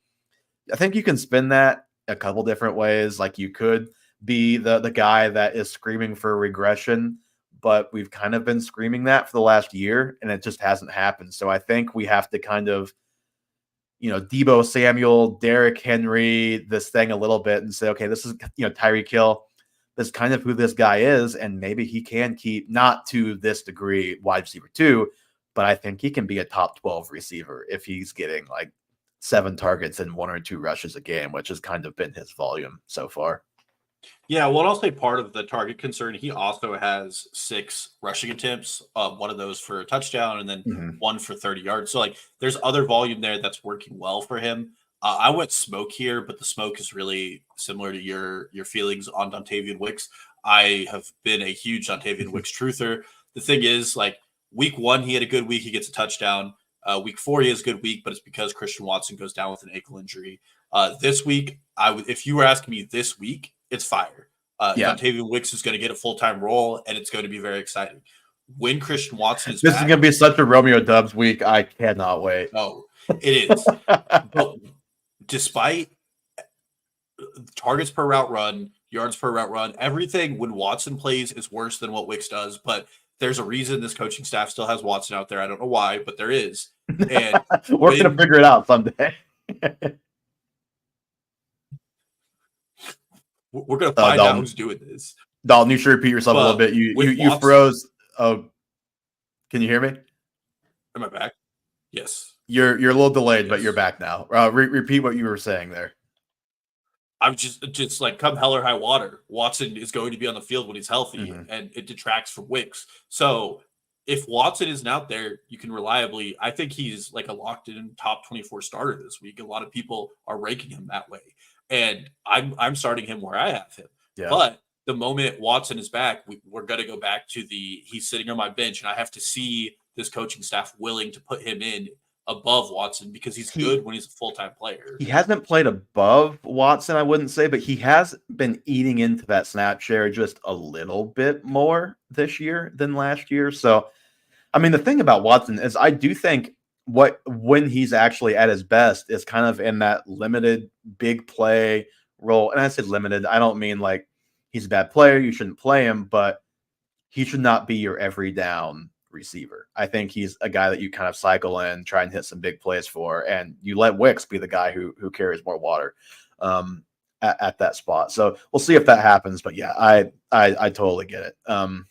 I think you can spin that a couple different ways. Like, you could be the guy that is screaming for regression, but we've kind of been screaming that for the last year, and it just hasn't happened. So I think we have to kind of, Debo Samuel, Derrick Henry, this thing a little bit and say, okay, this is, Tyreek Hill. This is kind of who this guy is, and maybe he can keep, not to this degree, wide receiver 2, but I think he can be a top 12 receiver if he's getting like 7 targets and 1 or 2 rushes a game, which has kind of been his volume so far. Yeah, well, I'll say part of the target concern, he also has 6 rushing attempts, one of those for a touchdown, and then 1 for 30 yards. So, like, there's other volume there that's working well for him. I went smoke here, but the smoke is really similar to your feelings on Dontavian Wicks. I have been a huge Dontavian Wicks truther. The thing is, like, week 1, he had a good week. He gets a touchdown. Week 4, he has a good week, but it's because Christian Watson goes down with an ankle injury. This week, if you were asking me this week, it's fire. Dontavian Wicks is going to get a full-time role, and it's going to be very exciting. When Christian Watson is This back, is going to be such a Romeo Dubs week. I cannot wait. Oh, it is. But despite targets per route run, yards per route run, everything when Watson plays is worse than what Wicks does. But there's a reason this coaching staff still has Watson out there. I don't know why, but there is. And we're going to figure it out someday. We're going to find out who's doing this. Dalton, you should repeat yourself a little bit. You froze. Oh, can you hear me? Am I back? Yes. You're a little delayed, but you're back now. Repeat what you were saying there. I'm just like, come hell or high water, Watson is going to be on the field when he's healthy, and it detracts from Wicks. So if Watson isn't out there, you can reliably, I think he's like a locked in top 24 starter this week. A lot of people are ranking him that way. And I'm starting him where I have him. Yeah. But the moment Watson is back, we're going to go back to he's sitting on my bench, and I have to see this coaching staff willing to put him in above Watson, because he's good when he's a full-time player. He hasn't played above Watson, I wouldn't say, but he has been eating into that snap share just a little bit more this year than last year. So, I mean, the thing about Watson is I do think when he's actually at his best is kind of in that limited big play role. And I said limited, I don't mean like he's a bad player, you shouldn't play him, but he should not be your every down receiver. I think he's a guy that you kind of cycle in, try and hit some big plays for, and you let Wicks be the guy who carries more water at that spot. So we'll see if that happens. But yeah, I totally get it on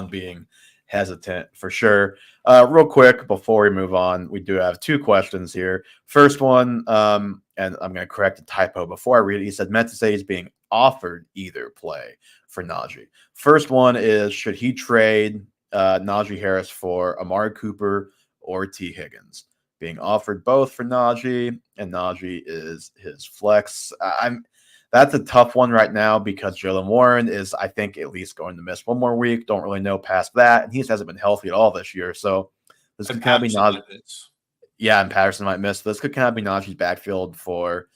being hesitant for sure. Real quick before we move on, we do have 2 questions here. First one, and I'm going to correct a typo before I read it. He said meant to say he's being offered either play for Najee. First one is, should he trade Najee Harris for Amari Cooper or T. Higgins? Being offered both for Najee, and Najee is his flex. That's a tough one right now because Jaylen Warren is, I think, at least going to miss one more week. Don't really know past that, and he just hasn't been healthy at all this year. So this could kind of be Najee. Yeah, and Patterson might miss. This could kind of be Najee's backfield for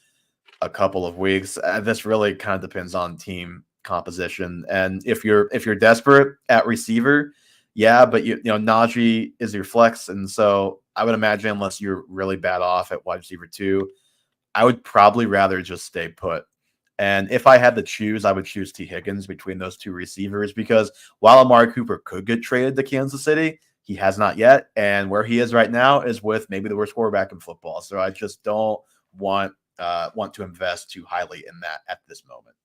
a couple of weeks. This really kind of depends on team composition, and if you're desperate at receiver, yeah, but you know Najee is your flex, and so I would imagine unless you're really bad off at wide receiver 2, I would probably rather just stay put. And if I had to choose, I would choose T. Higgins between those 2 receivers because while Amari Cooper could get traded to Kansas City, he has not yet. And where he is right now is with maybe the worst quarterback in football. So I just don't want to invest too highly in that at this moment.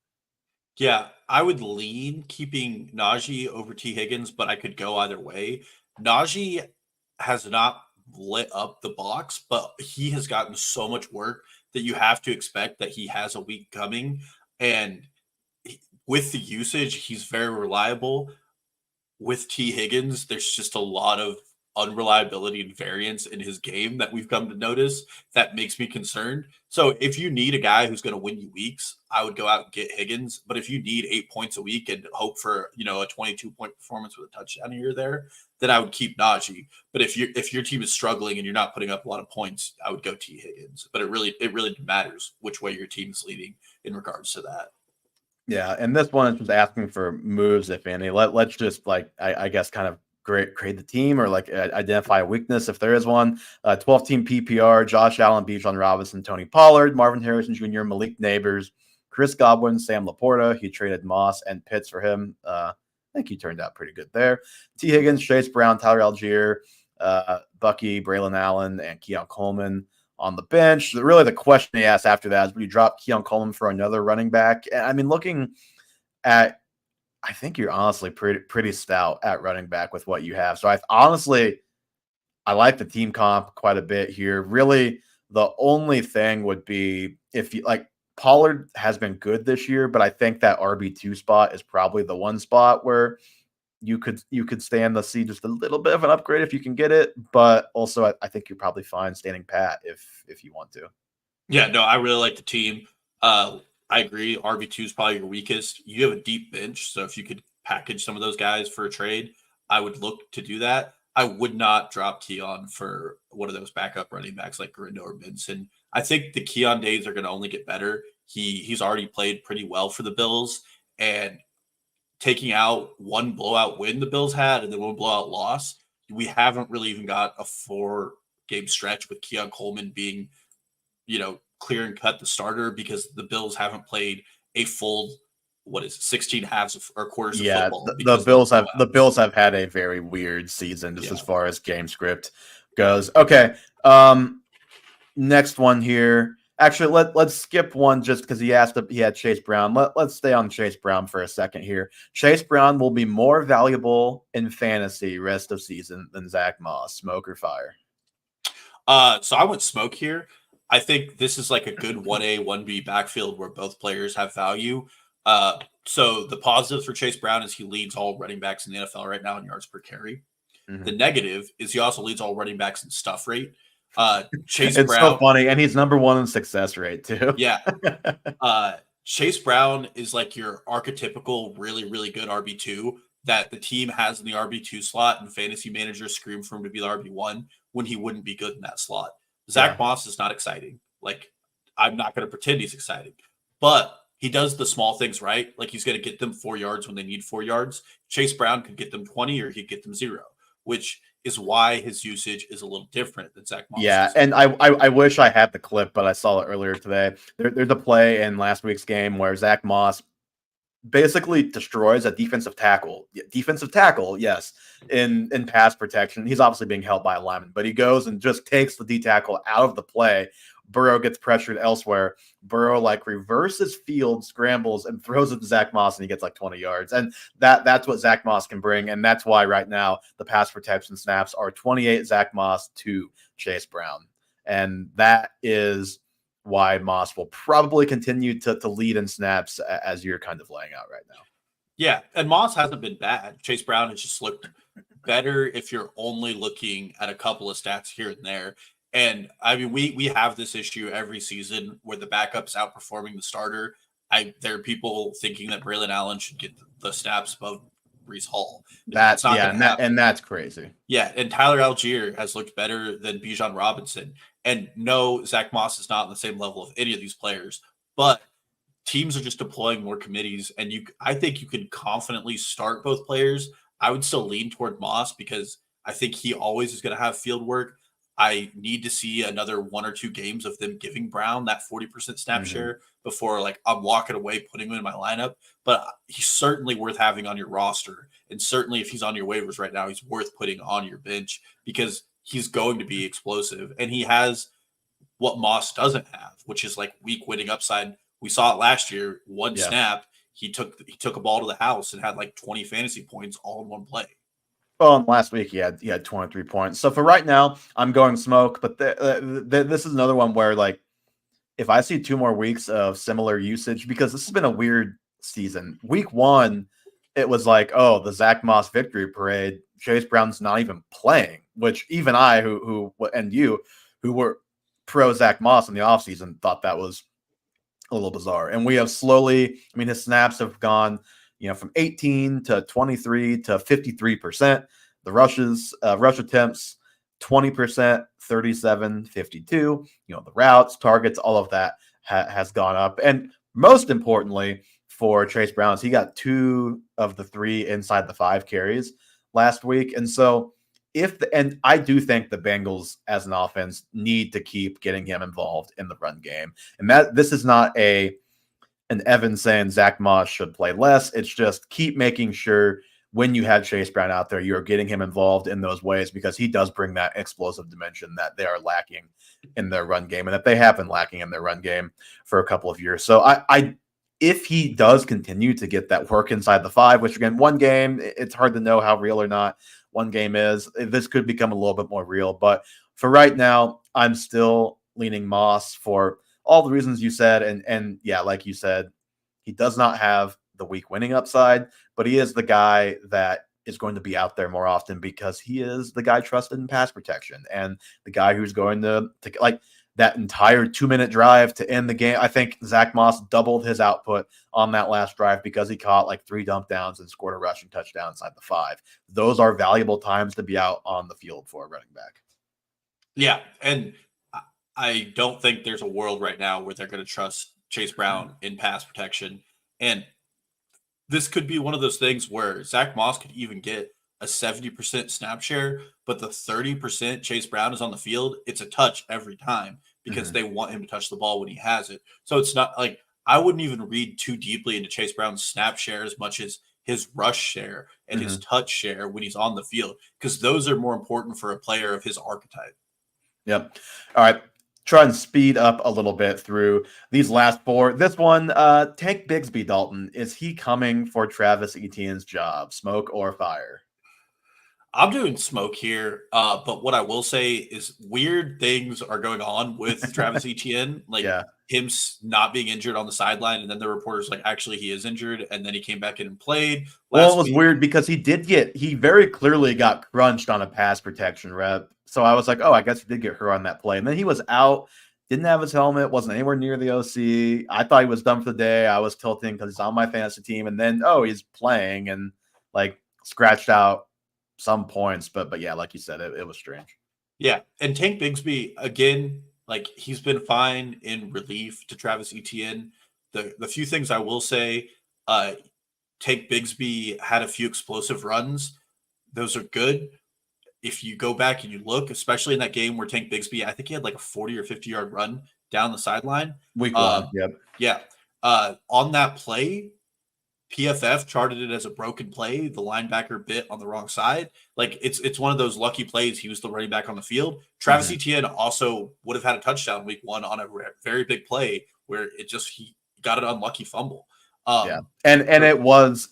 Yeah, I would lean keeping Najee over T. Higgins, but I could go either way. Najee has not lit up the box, but he has gotten so much work that you have to expect that he has a week coming. And with the usage, he's very reliable. With T. Higgins, there's just a lot of unreliability and variance in his game that we've come to notice that makes me concerned. So if you need a guy who's going to win you weeks, I would go out and get Higgins. But if you need 8 points a week and hope for, a 22-point performance with a touchdown here there, then I would keep Najee. But if your team is struggling and you're not putting up a lot of points, I would go T. Higgins. But it really matters which way your team is leading in regards to that. Yeah, and this one is just asking for moves, if any. Let's just I guess kind of create the team or identify a weakness if there is one. 12-team PPR: Josh Allen, Bijan Robinson, Tony Pollard, Marvin Harrison Jr., Malik Neighbors, Chris Godwin, Sam Laporta. He traded Moss and Pitts for him. I think he turned out pretty good there. T. Higgins, Chase Brown, Tyler Algier, Bucky, Braylon Allen, and Keon Coleman on the bench. Really, the question he asked after that is, would you drop Keon Coleman for another running back? I mean, looking at, I think you're honestly pretty stout at running back with what you have. So I like the team comp quite a bit here. Really, the only thing would be if you Pollard has been good this year, but I think that RB2 spot is probably the one spot where you could stand to see just a little bit of an upgrade if you can get it, but also I think you're probably fine standing pat if you want to. Yeah, no, I really like the team. I agree. RB2 is probably your weakest. You have a deep bench, so if you could package some of those guys for a trade, I would look to do that. I would not drop Keon for one of those backup running backs like Garindo or Benson. I think the Keon days are going to only get better. He's already played pretty well for the Bills, and taking out one blowout win the Bills had and then one blowout loss, we haven't really even got a 4-game stretch with Keon Coleman being, clear and cut the starter because the Bills haven't played a full 16 halves or quarters of football. The Bills have had a very weird season just as far as game script goes. Okay. Next one here. Actually, let's skip one just because he had Chase Brown. Let's stay on Chase Brown for a second here. Chase Brown will be more valuable in fantasy rest of season than Zach Moss. Smoke or fire? So I went smoke here. I think this is like a good 1A, 1B backfield where both players have value. So the positive for Chase Brown is he leads all running backs in the NFL right now in yards per carry. Mm-hmm. The negative is he also leads all running backs in stuff rate. Chase it's Brown, so funny, and he's number 1 in success rate too. Yeah. Chase Brown is like your archetypical, really, really good RB2 that the team has in the RB2 slot, and fantasy managers scream for him to be the RB1 when he wouldn't be good in that slot. Zach Moss is not exciting. I'm not going to pretend he's exciting, but he does the small things right. He's going to get them 4 yards when they need 4 yards. Chase Brown could get them 20 or he'd get them 0, which is why his usage is a little different than Zach Moss. Yeah, and I wish I had the clip, but I saw it earlier today. There's a play in last week's game where Zach Moss basically destroys a defensive tackle. Yes, in pass protection. He's obviously being held by a lineman, but he goes and just takes the D tackle out of the play. Burrow gets pressured elsewhere. Burrow reverses field, scrambles, and throws it to Zach Moss, and he gets 20 yards. And that's what Zach Moss can bring. And that's why right now the pass protection snaps are 28 Zach Moss to Chase Brown. And that is why Moss will probably continue to lead in snaps as you're kind of laying out right now. Yeah, and Moss hasn't been bad. Chase Brown has just looked better if you're only looking at a couple of stats here and there. And I mean, we have this issue every season where the backup's outperforming the starter. There are people thinking that Braylon Allen should get the snaps above Breece Hall. That's not and that's crazy. Yeah, and Tyler Algier has looked better than Bijan Robinson. And no, Zach Moss is not on the same level of any of these players, but teams are just deploying more committees, and I think you can confidently start both players. I would still lean toward Moss because I think he always is going to have field work. I need to see another 1 or 2 games of them giving Brown that 40% snap share before like I'm walking away putting him in my lineup. But he's certainly worth having on your roster. And certainly if he's on your waivers right now, he's worth putting on your bench because he's going to be explosive. And he has what Moss doesn't have, which is like weak winning upside. We saw it last year, one snap, he took a ball to the house and had like 20 fantasy points all in one play. Well, and last week he had 23 points. So for right now, I'm going smoke. But this is another one where like if I see 2 more weeks of similar usage, because this has been a weird season. Week 1, it was like, oh, the Zach Moss victory parade. Chase Brown's not even playing, which even I, who and you, who were pro Zach Moss in the offseason, thought that was a little bizarre. And we have slowly, I mean, his snaps have gone, from 18 to 23 to 53%. The rush attempts, 20%, 37, 52. The routes, targets, all of that has gone up. And most importantly for Chase Brown, he got 2 of the 3 inside the 5 carries last week. And so and I do think the Bengals as an offense need to keep getting him involved in the run game. And this is not an Evan saying Zach Moss should play less. It's just keep making sure when you have Chase Brown out there, you're getting him involved in those ways because he does bring that explosive dimension that they are lacking in their run game and that they have been lacking in their run game for a couple of years. So if he does continue to get that work inside the 5, which again, one game, it's hard to know how real or not one game is. This could become a little bit more real. But for right now, I'm still leaning Moss for all the reasons you said. And yeah, like you said, he does not have the weak winning upside, but he is the guy that is going to be out there more often because he is the guy trusted in pass protection and the guy who's going to like that entire 2-minute drive to end the game. I think Zach Moss doubled his output on that last drive because he caught like 3 dump downs and scored a rushing touchdown inside the 5. Those are valuable times to be out on the field for a running back. Yeah, and I don't think there's a world right now where they're going to trust Chase Brown in pass protection. And this could be one of those things where Zach Moss could even get a 70% snap share, but the 30% Chase Brown is on the field, it's a touch every time because they want him to touch the ball when he has it. So it's not like I wouldn't even read too deeply into Chase Brown's snap share as much as his rush share and his touch share when he's on the field, because those are more important for a player of his archetype. Yep. All right. Try and speed up a little bit through these last 4. This one, Tank Bigsby, Dalton. Is he coming for Travis Etienne's job? Smoke or fire? I'm doing smoke here, but what I will say is weird things are going on with Travis Etienne, like him not being injured on the sideline, and then the reporters like, actually he is injured, and then he came back in and played. Well, it was weird because he very clearly got crunched on a pass protection rep. So I was like, oh, I guess he did get hurt on that play. And then he was out, didn't have his helmet, wasn't anywhere near the OC. I thought he was done for the day. I was tilting because he's on my fantasy team, and then he's playing and like scratched out some points, but yeah, like you said, it was strange. Yeah, and Tank Bigsby again, like he's been fine in relief to Travis Etienne. The few things I will say, Tank Bigsby had a few explosive runs; those are good. If you go back and you look, especially in that game where Tank Bigsby, I think he had like a 40 or 50-yard run down the sideline. Week 1, yep. Yeah, on that play, PFF charted it as a broken play. The linebacker bit on the wrong side. Like it's one of those lucky plays. He was the running back on the field. Travis Etienne also would have had a touchdown week 1 on a very big play where he got an unlucky fumble. And it was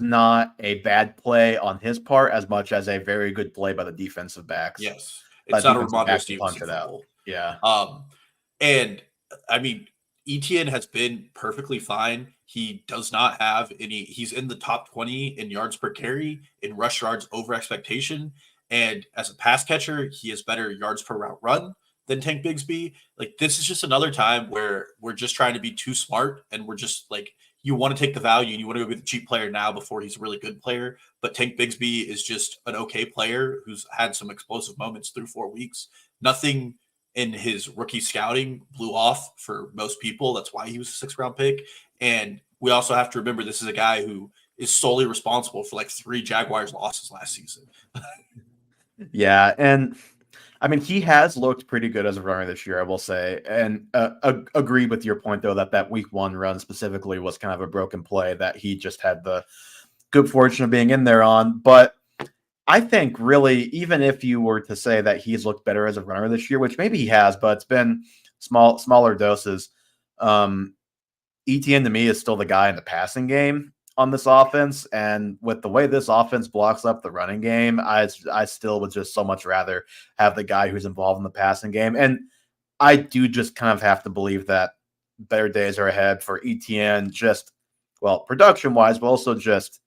not a bad play on his part as much as a very good play by the defensive backs. Yes, it's not a Ramondre Stevenson punch it out. Yeah. And I mean, ETN has been perfectly fine. He does not have any. He's in the top 20 in yards per carry, in rush yards over expectation, and as a pass catcher, he has better yards per route run than Tank Bigsby. Like, this is just another time where we're just trying to be too smart, and we're just like, you want to take the value and you want to go get the cheap player now before he's a really good player. But Tank Bigsby is just an okay player who's had some explosive moments through 4 weeks. Nothing in his rookie scouting blew off for most people. That's why he was a 6th-round pick. And we also have to remember this is a guy who is solely responsible for like 3 Jaguars losses last season. Yeah, and I mean, he has looked pretty good as a runner this year, I will say, and agree with your point though that week 1 run specifically was kind of a broken play that he just had the good fortune of being in there on. But I think really, even if you were to say that he's looked better as a runner this year, which maybe he has, but it's been smaller doses. ETN to me is still the guy in the passing game on this offense, and with the way this offense blocks up the running game, I still would just so much rather have the guy who's involved in the passing game. And I do just kind of have to believe that better days are ahead for ETN, just production wise, but also just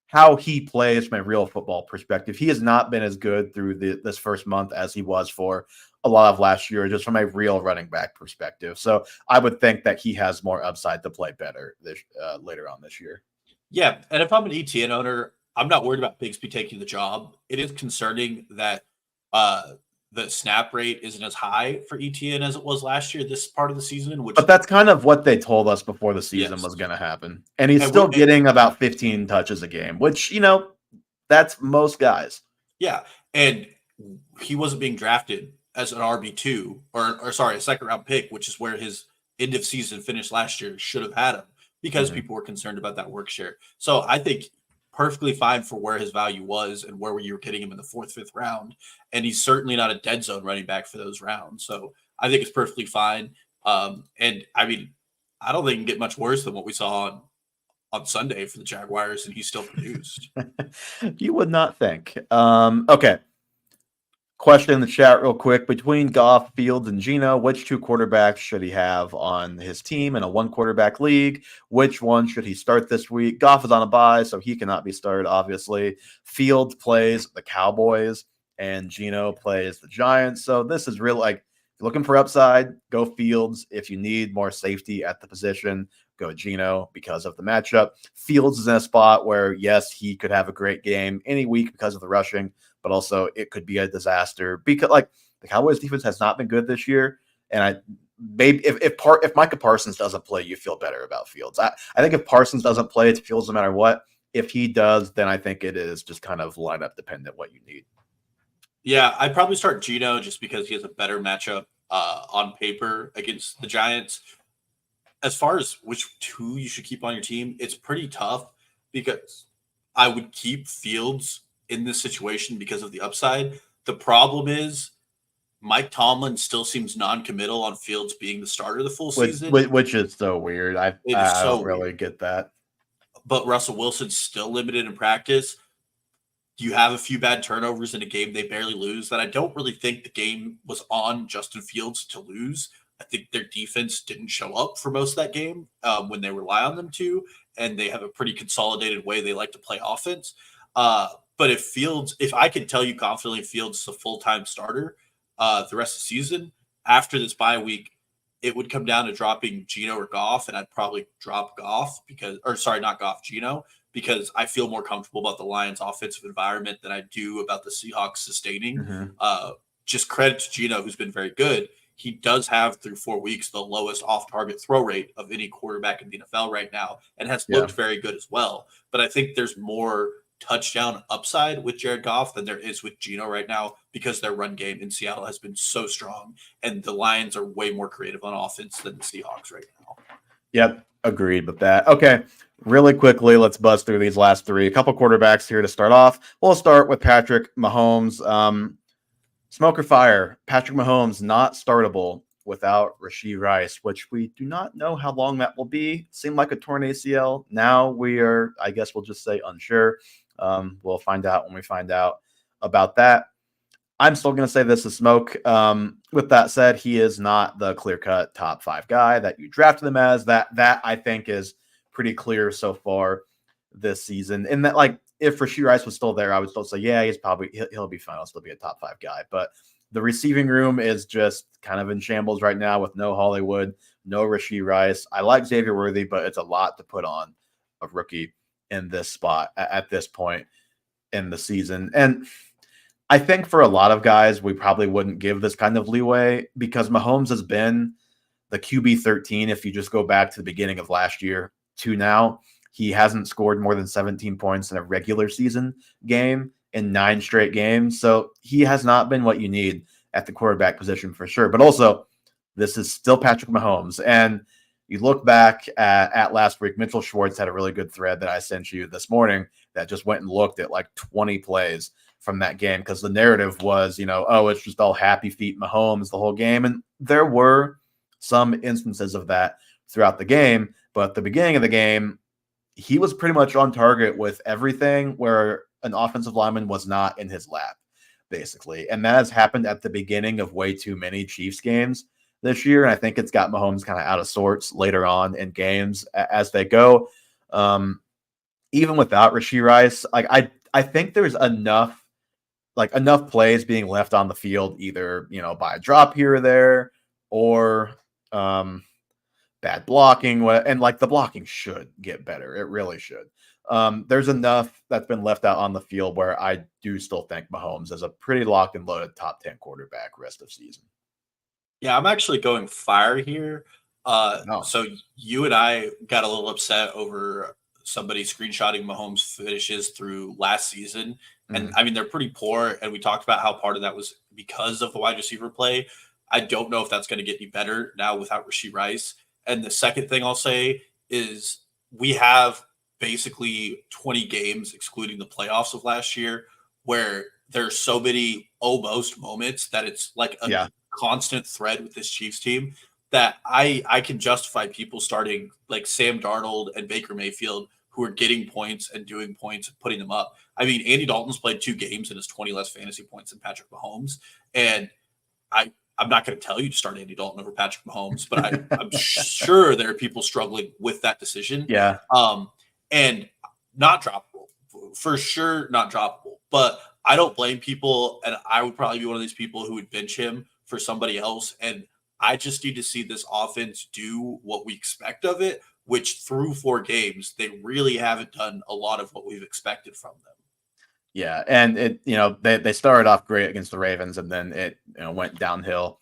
how he plays from a real football perspective. He has not been as good through this first month as he was for a lot of last year, just from a real running back perspective. So I would think that he has more upside to play better this later on this year. Yeah, and if I'm an ETN owner, I'm not worried about Bigsby taking the job. It is concerning that the snap rate isn't as high for ETN as it was last year, this part of the season. But that's kind of what they told us before the season was going to happen. And he's still getting about 15 touches a game, which, that's most guys. Yeah, and he wasn't being drafted as an RB2 or sorry, a 2nd-round pick, which is where his end of season finish last year should have had him because people were concerned about that work share. So I think perfectly fine for where his value was and where you were getting him in the 4th, 5th round. And he's certainly not a dead zone running back for those rounds. So I think it's perfectly fine. And I mean, I don't think it can get much worse than what we saw on Sunday for the Jaguars, and he still produced. You would not think. Okay. Question in the chat real quick. Between Goff, Fields, and Geno, which 2 quarterbacks should he have on his team in a 1-quarterback league? Which one should he start this week? Goff is on a bye, so he cannot be started, obviously. Fields plays the Cowboys, and Geno plays the Giants. So this is real, like, if you're looking for upside, go Fields. If you need more safety at the position, go Geno because of the matchup. Fields is in a spot where, yes, he could have a great game any week because of the rushing, but also it could be a disaster because, like, the Cowboys defense has not been good this year. And if Micah Parsons doesn't play, you feel better about Fields. I think if Parsons doesn't play, it's Fields no matter what. If he does, then I think it is just kind of lineup dependent what you need. Yeah, I'd probably start Geno just because he has a better matchup on paper against the Giants. As far as which 2 you should keep on your team, it's pretty tough because I would keep Fields in this situation because of the upside. The problem is Mike Tomlin still seems non-committal on Fields being the starter the full season. Which is so weird. I don't really get that. But Russell Wilson's still limited in practice. You have a few bad turnovers in a game they barely lose that I don't really think the game was on Justin Fields to lose. I think their defense didn't show up for most of that game when they rely on them to, and they have a pretty consolidated way they like to play offense. But if I could tell you confidently Fields is a full-time starter the rest of the season, after this bye week, it would come down to dropping Geno or Goff, and I'd probably drop Geno, because I feel more comfortable about the Lions' offensive environment than I do about the Seahawks sustaining. Just credit to Geno, who's been very good. He does have, through 4 weeks, the lowest off-target throw rate of any quarterback in the NFL right now, and has looked very good as well. But I think there's more touchdown upside with Jared Goff than there is with Geno right now because their run game in Seattle has been so strong, and the Lions are way more creative on offense than the Seahawks right now. Yep, agreed with that. Okay, really quickly, let's buzz through these last 3. A couple quarterbacks here to start off. We'll start with Patrick Mahomes. Smoke or fire, Patrick Mahomes not startable without Rashee Rice, which we do not know how long that will be. Seemed like a torn ACL. Now we are, I guess we'll just say unsure. We'll find out when we find out about that. I'm still going to say this is smoke. With that said, he is not the clear-cut top 5 guy that you drafted him as. That I think is pretty clear so far this season. And that, like, if Rashee Rice was still there, I would still say, yeah, he'll be fine. He'll still be a top 5 guy. But the receiving room is just kind of in shambles right now with no Hollywood, no Rashee Rice. I like Xavier Worthy, but it's a lot to put on a rookie in this spot at this point in the season. And I think for a lot of guys, we probably wouldn't give this kind of leeway because Mahomes has been the QB 13. If you just go back to the beginning of last year to now, he hasn't scored more than 17 points in a regular season game in 9 straight games. So he has not been what you need at the quarterback position for sure. But also, this is still Patrick Mahomes. And you look back at last week, Mitchell Schwartz had a really good thread that I sent you this morning that just went and looked at like 20 plays from that game because the narrative was, oh, it's just all happy feet Mahomes the whole game. And there were some instances of that throughout the game. But at the beginning of the game, he was pretty much on target with everything where an offensive lineman was not in his lap, basically. And that has happened at the beginning of way too many Chiefs games this year. And I think it's got Mahomes kind of out of sorts later on in games as they go. Even without Rashee Rice, like I think there's enough plays being left on the field, either, by a drop here or there or bad blocking. And like the blocking should get better. It really should. There's enough that's been left out on the field where I do still think Mahomes is a pretty locked and loaded top 10 quarterback rest of season. Yeah, I'm actually going fire here. No. So you and I got a little upset over somebody screenshotting Mahomes finishes through last season. And I mean, they're pretty poor. And we talked about how part of that was because of the wide receiver play. I don't know if that's going to get any better now without Rashee Rice. And the second thing I'll say is we have basically 20 games, excluding the playoffs of last year, where there's so many almost moments that it's like a constant thread with this Chiefs team that I can justify people starting like Sam Darnold and Baker Mayfield, who are getting points and doing points and putting them up. I mean, Andy Dalton's played 2 games and has 20 less fantasy points than Patrick Mahomes. And I'm not going to tell you to start Andy Dalton over Patrick Mahomes, but I'm sure there are people struggling with that decision. Yeah. And not droppable. For sure, not droppable. But I don't blame people, and I would probably be one of these people who would bench him for somebody else. And I just need to see this offense do what we expect of it, which through 4 games, they really haven't done a lot of what we've expected from them. Yeah, and they started off great against the Ravens, and then it went downhill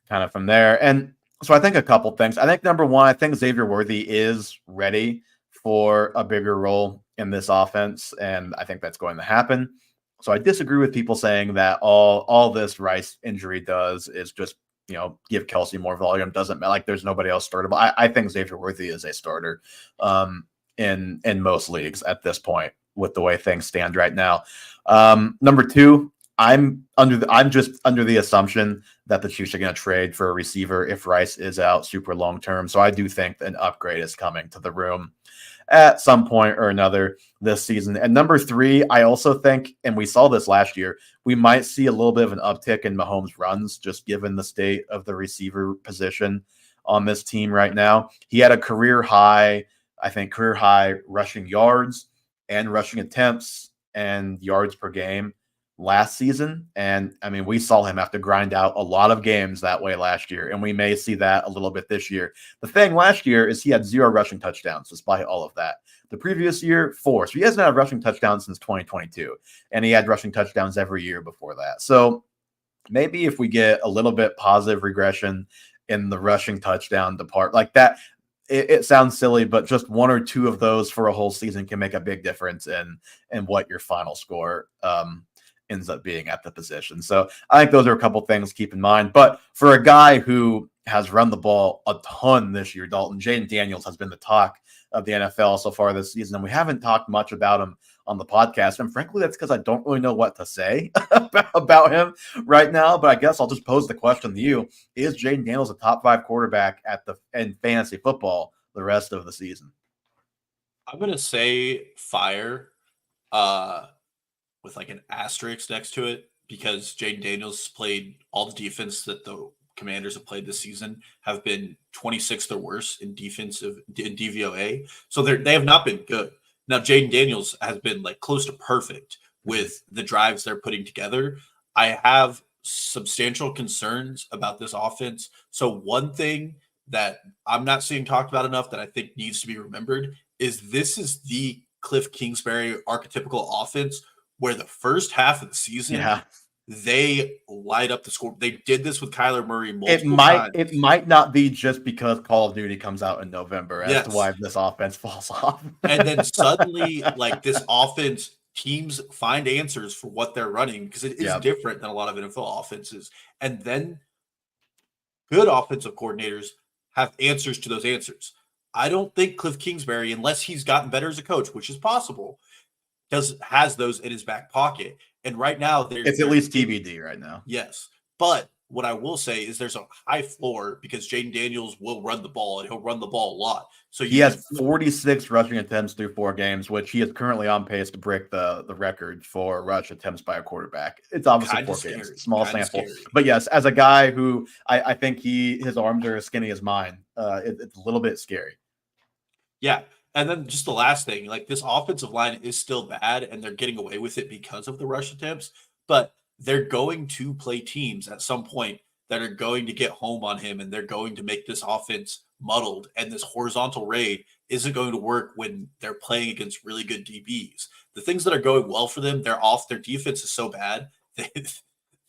kind of from there. And so I think a couple things. I think number one, I think Xavier Worthy is ready for a bigger role in this offense, and I think that's going to happen. So I disagree with people saying that all this Rice injury does is just give Kelsey more volume. Doesn't matter, like there's nobody else startable. I think Xavier Worthy is a starter in most leagues at this point with the way things stand right now. Number two, I'm just under the assumption that the Chiefs are going to trade for a receiver if Rice is out super long term. So I do think an upgrade is coming to the room at some point or another this season. And number three, I also think, and we saw this last year, we might see a little bit of an uptick in Mahomes' runs, just given the state of the receiver position on this team right now. He had a career high rushing yards and rushing attempts and yards per game last season. And I mean, we saw him have to grind out a lot of games that way last year, and we may see that a little bit this year. The thing last year is he had 0 rushing touchdowns despite all of that. The previous year, 4. So he hasn't had a rushing touchdown since 2022, and he had rushing touchdowns every year before that. So maybe if we get a little bit positive regression in the rushing touchdown depart like that, it sounds silly, but just 1 or 2 of those for a whole season can make a big difference in what your final score ends up being at the position. So I think those are a couple things to keep in mind. But for a guy who has run the ball a ton this year, Dalton, Jaden Daniels has been the talk of the NFL so far this season, and we haven't talked much about him on the podcast. And frankly, that's because I don't really know what to say about him right now. But I guess I'll just pose the question to you: is Jaden Daniels a top 5 quarterback in fantasy football the rest of the season? I'm gonna say fire, with like an asterisk next to it, because Jaden Daniels played all the defense that the Commanders have played this season have been 26th or worse in DVOA. So they have not been good. Now, Jaden Daniels has been like close to perfect with the drives they're putting together. I have substantial concerns about this offense. So one thing that I'm not seeing talked about enough that I think needs to be remembered is this is the Cliff Kingsbury archetypical offense where the first half of the season they light up the score. They did this with Kyler Murray multiple times. It might not be just because Call of Duty comes out in November as to why this offense falls off. And then suddenly, like this offense, teams find answers for what they're running because it is different than a lot of NFL offenses. And then good offensive coordinators have answers to those answers. I don't think Cliff Kingsbury, unless he's gotten better as a coach, which is possible, has those in his back pocket. And right now, it's at least TBD right now. Yes. But what I will say is there's a high floor because Jaden Daniels will run the ball and he'll run the ball a lot. So he has 46 rushing attempts through 4 games, which he is currently on pace to break the record for rush attempts by a quarterback. It's obviously 4 games, small sample. But yes, as a guy who I think his arms are as skinny as mine, it's a little bit scary. Yeah. And then just the last thing, like this offensive line is still bad and they're getting away with it because of the rush attempts, but they're going to play teams at some point that are going to get home on him and they're going to make this offense muddled. And this horizontal raid isn't going to work when they're playing against really good DBs. The things that are going well for them, their defense is so bad.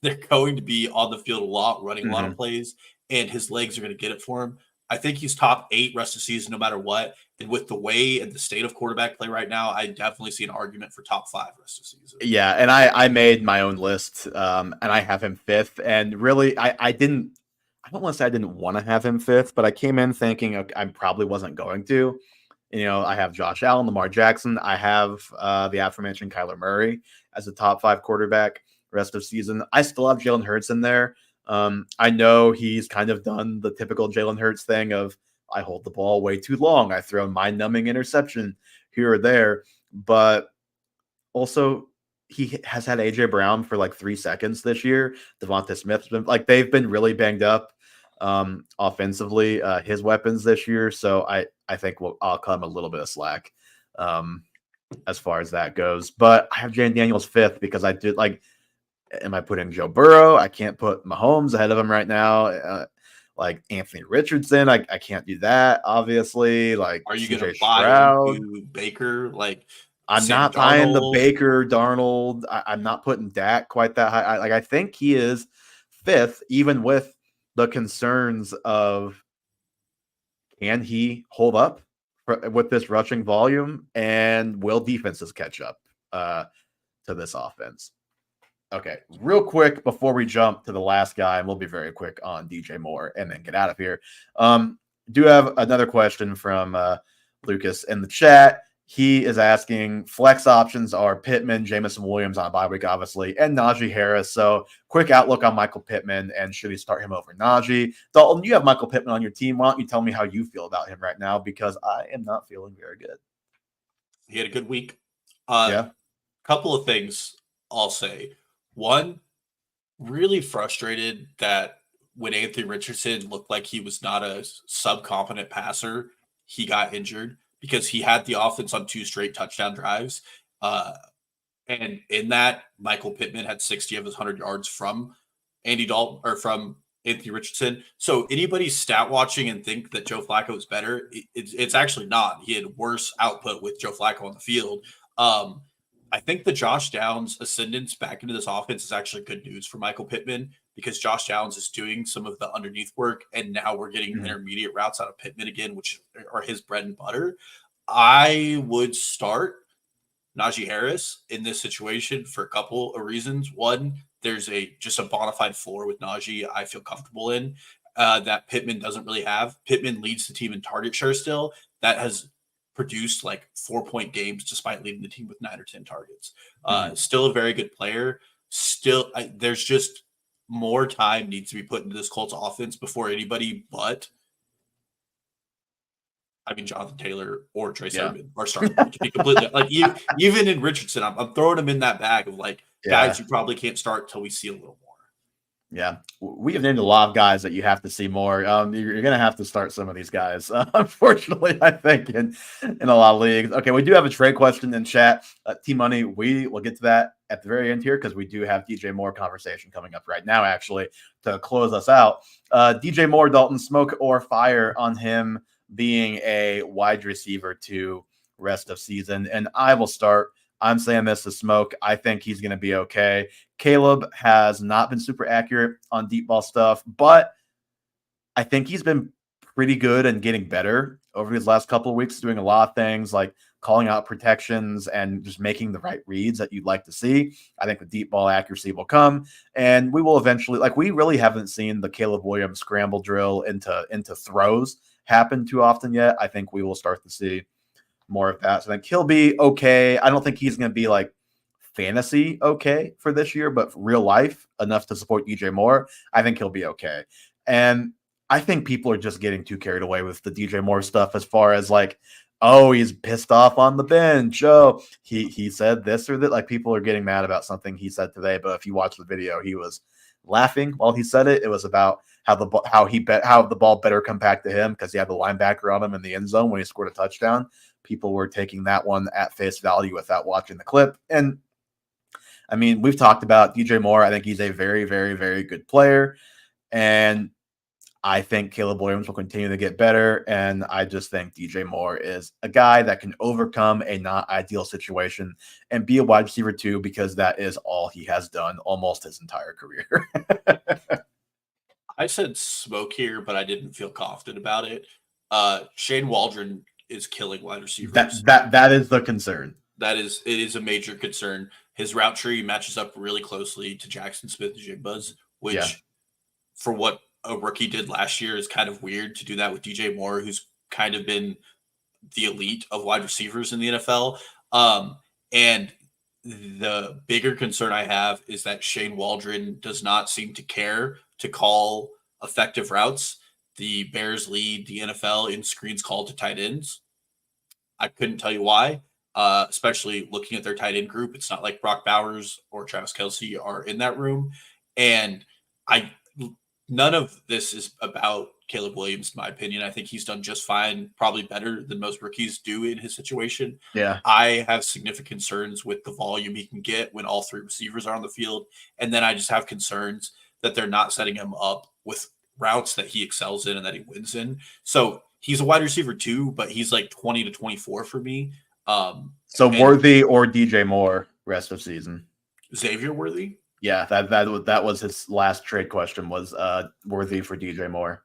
They're going to be on the field a lot, running a lot of plays, and his legs are going to get it for him. I think he's top 8 rest of the season, no matter what. And with the way and the state of quarterback play right now, I definitely see an argument for top 5 rest of the season. Yeah, and I made my own list, and I have him 5th. And really, I don't want to say I didn't want to have him 5th, but I came in thinking I probably wasn't going to. You know, I have Josh Allen, Lamar Jackson. I have the aforementioned Kyler Murray as a top 5 quarterback rest of season. I still have Jalen Hurts in there. I know he's kind of done the typical Jalen Hurts thing of I hold the ball way too long. I throw mind-numbing interception here or there, but also he has had AJ Brown for like 3 seconds this year. Devonta Smith's been they've been really banged up offensively, his weapons this year. So I think I'll cut him a little bit of slack as far as that goes. But I have Jaden Daniels 5th because I did am I putting Joe Burrow? I can't put Mahomes ahead of him right now. Like Anthony Richardson, I can't do that. Obviously, like are you going to buy into Baker? Like I'm not buying the Baker Darnold. I'm not putting Dak quite that high. I think he is 5th, even with the concerns of can he hold up with this rushing volume, and will defenses catch up to this offense? Okay, real quick before we jump to the last guy, and we'll be very quick on DJ Moore and then get out of here. Do have another question from Lucas in the chat. He is asking, flex options are Pittman, Jamison Williams on a bye week, obviously, and Najee Harris. So quick outlook on Michael Pittman, and should he start him over Najee? Dalton, you have Michael Pittman on your team. Why don't you tell me how you feel about him right now? Because I am not feeling very good. He had a good week. Yeah. Couple of things I'll say. One, really frustrated that when Anthony Richardson looked like he was not a subcompetent passer, he got injured because he had the offense on 2 straight touchdown drives. And in that, Michael Pittman had 60 of his 100 yards from Andy Dalton or from Anthony Richardson. So anybody stat watching and think that Joe Flacco is better, it's actually not. He had worse output with Joe Flacco on the field. I think the Josh Downs ascendance back into this offense is actually good news for Michael Pittman because Josh Downs is doing some of the underneath work, and now we're getting intermediate routes out of Pittman again, which are his bread and butter. I would start Najee Harris in this situation for a couple of reasons. One, there's just a bona fide floor with Najee I feel comfortable in that Pittman doesn't really have. Pittman leads the team in target share still. That has produced like 4-point games despite leading the team with 9 or 10 targets. Still a very good player. Still, there's just more time needs to be put into this Colts offense before anybody but Jonathan Taylor or Trey Sermon are starting to be completely even in Richardson. I'm throwing him in that bag of like guys you probably can't start till we see a little more. Yeah, we have named a lot of guys that you have to see more. You're going to have to start some of these guys, unfortunately, I think, in a lot of leagues. Okay, we do have a trade question in chat. T-Money, we will get to that at the very end here because we do have DJ Moore conversation coming up right now, actually, to close us out. DJ Moore, Dalton, smoke or fire on him being a wide receiver to rest of season? And I will start. I'm saying this is smoke. I think he's going to be okay. Caleb has not been super accurate on deep ball stuff, but I think he's been pretty good and getting better over these last couple of weeks, doing a lot of things like calling out protections and just making the right reads that you'd like to see. I think the deep ball accuracy will come, and we will eventually, like, we really haven't seen the Caleb Williams scramble drill into throws happen too often yet. I think we will start to see more of that. So I think he'll be okay. I don't think he's going to be like fantasy okay for this year, but real life enough to support DJ Moore. I think he'll be okay. And I think people are just getting too carried away with the DJ Moore stuff as far as like, oh, he's pissed off on the bench. Oh, he said this or that. Like, people are getting mad about something he said today, but if you watch the video, he was laughing while he said it. It was about how the ball better come back to him because he had the linebacker on him in the end zone when he scored a touchdown. People were taking that one at face value without watching the clip. And I mean, we've talked about DJ Moore. I think he's a very, very, very good player. And I think Caleb Williams will continue to get better. And I just think DJ Moore is a guy that can overcome a not ideal situation and be a wide receiver too, because that is all he has done almost his entire career. I said smoke here, but I didn't feel confident about it. Shane Waldron is killing wide receivers. That is the concern. It is a major concern. His route tree matches up really closely to Jackson Smith-Njigba's, which for what a rookie did last year is kind of weird to do that with DJ Moore, who's kind of been the elite of wide receivers in the NFL. And the bigger concern I have is that Shane Waldron does not seem to care to call effective routes. The Bears lead the NFL in screens called to tight ends. I couldn't tell you why, especially looking at their tight end group. It's not like Brock Bowers or Travis Kelce are in that room. And none of this is about Caleb Williams, in my opinion. I think he's done just fine, probably better than most rookies do in his situation. Yeah. I have significant concerns with the volume he can get when all three receivers are on the field. And then I just have concerns that they're not setting him up with routes that he excels in and that he wins in. So he's a wide receiver too, but he's like 20 to 24 for me. So Worthy or DJ Moore rest of season? Xavier Worthy? Yeah, that was his last trade question, was Worthy for DJ Moore.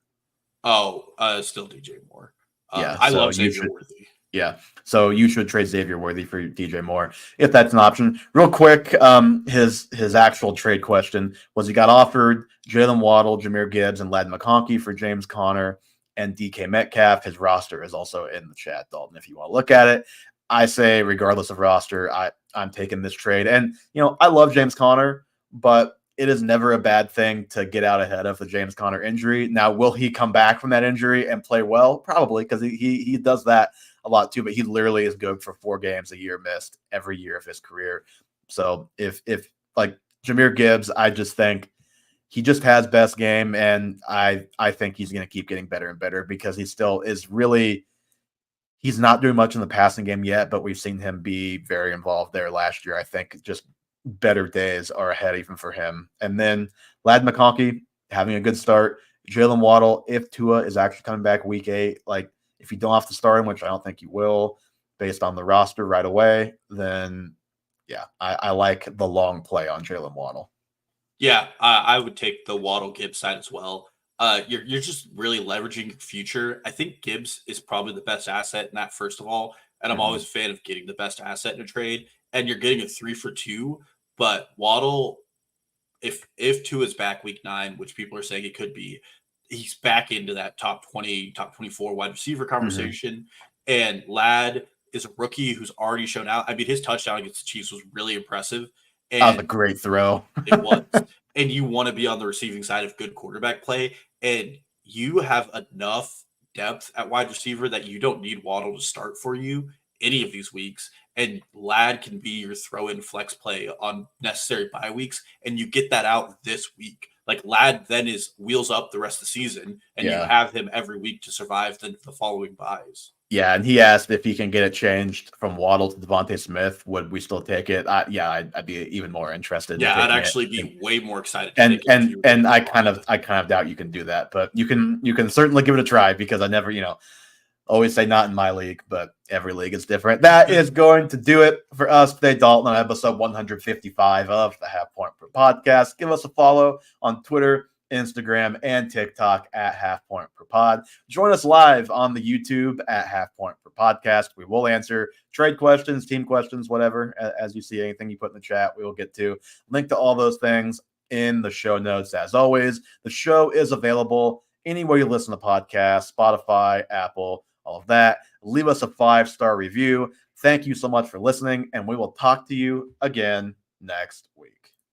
Oh, still DJ Moore. Yeah, I love Xavier Worthy. Yeah, so you should trade Xavier Worthy for DJ Moore if that's an option. Real quick, his actual trade question was he got offered Jalen Waddle, Jahmyr Gibbs, and Ladd McConkey for James Conner and DK Metcalf. His roster is also in the chat, Dalton, if you want to look at it. I say, regardless of roster, I'm taking this trade. And, I love James Conner, but it is never a bad thing to get out ahead of the James Conner injury. Now, will he come back from that injury and play well? Probably, because he does that a lot too, but he literally is good for 4 games a year missed every year of his career. So if like Jahmyr Gibbs, I just think he just has best game, and I think he's going to keep getting better and better because he still is really – he's not doing much in the passing game yet, but we've seen him be very involved there last year. I think just better days are ahead even for him. And then Ladd McConkey having a good start. Jalen Waddle, if Tua is actually coming back week 8, like if you don't have to start him, which I don't think you will based on the roster right away, then yeah, I like the long play on Jalen Waddle. Yeah, I would take the Waddle Gibbs side as well. You're just really leveraging your future. I think Gibbs is probably the best asset in that, first of all. And I'm always a fan of getting the best asset in a trade. And you're getting a 3 for 2. But Waddle, if Tua is back week 9, which people are saying it could be, he's back into that top 20, top 24 wide receiver conversation. And Ladd is a rookie who's already shown out. I mean, his touchdown against the Chiefs was really impressive. And that was a great throw. It was. And you want to be on the receiving side of good quarterback play. And you have enough depth at wide receiver that you don't need Waddle to start for you any of these weeks, and Lad can be your throw-in flex play on necessary bye weeks, and you get that out this week. Like Lad then is wheels up the rest of the season, and you have him every week to survive the following buys. Yeah, and he asked if he can get it changed from Waddle to Devontae Smith. Would we still take it? I'd be even more interested. Yeah, I'd actually be way more excited. And I kind of doubt you can do that, but you can certainly give it a try, because I never, always say not in my league, but every league is different. That is going to do it for us today, Dalton, on episode 155 of the Half Point Per Podcast. Give us a follow on Twitter, Instagram, and TikTok at Half Point Per Pod. Join us live on the YouTube at Half Point Per Podcast. We will answer trade questions, team questions, whatever. As you see anything you put in the chat, we will get to. Link to all those things in the show notes. As always, the show is available anywhere you listen to podcasts, Spotify, Apple, all of that. Leave us a 5-star review. Thank you so much for listening, and we will talk to you again next week.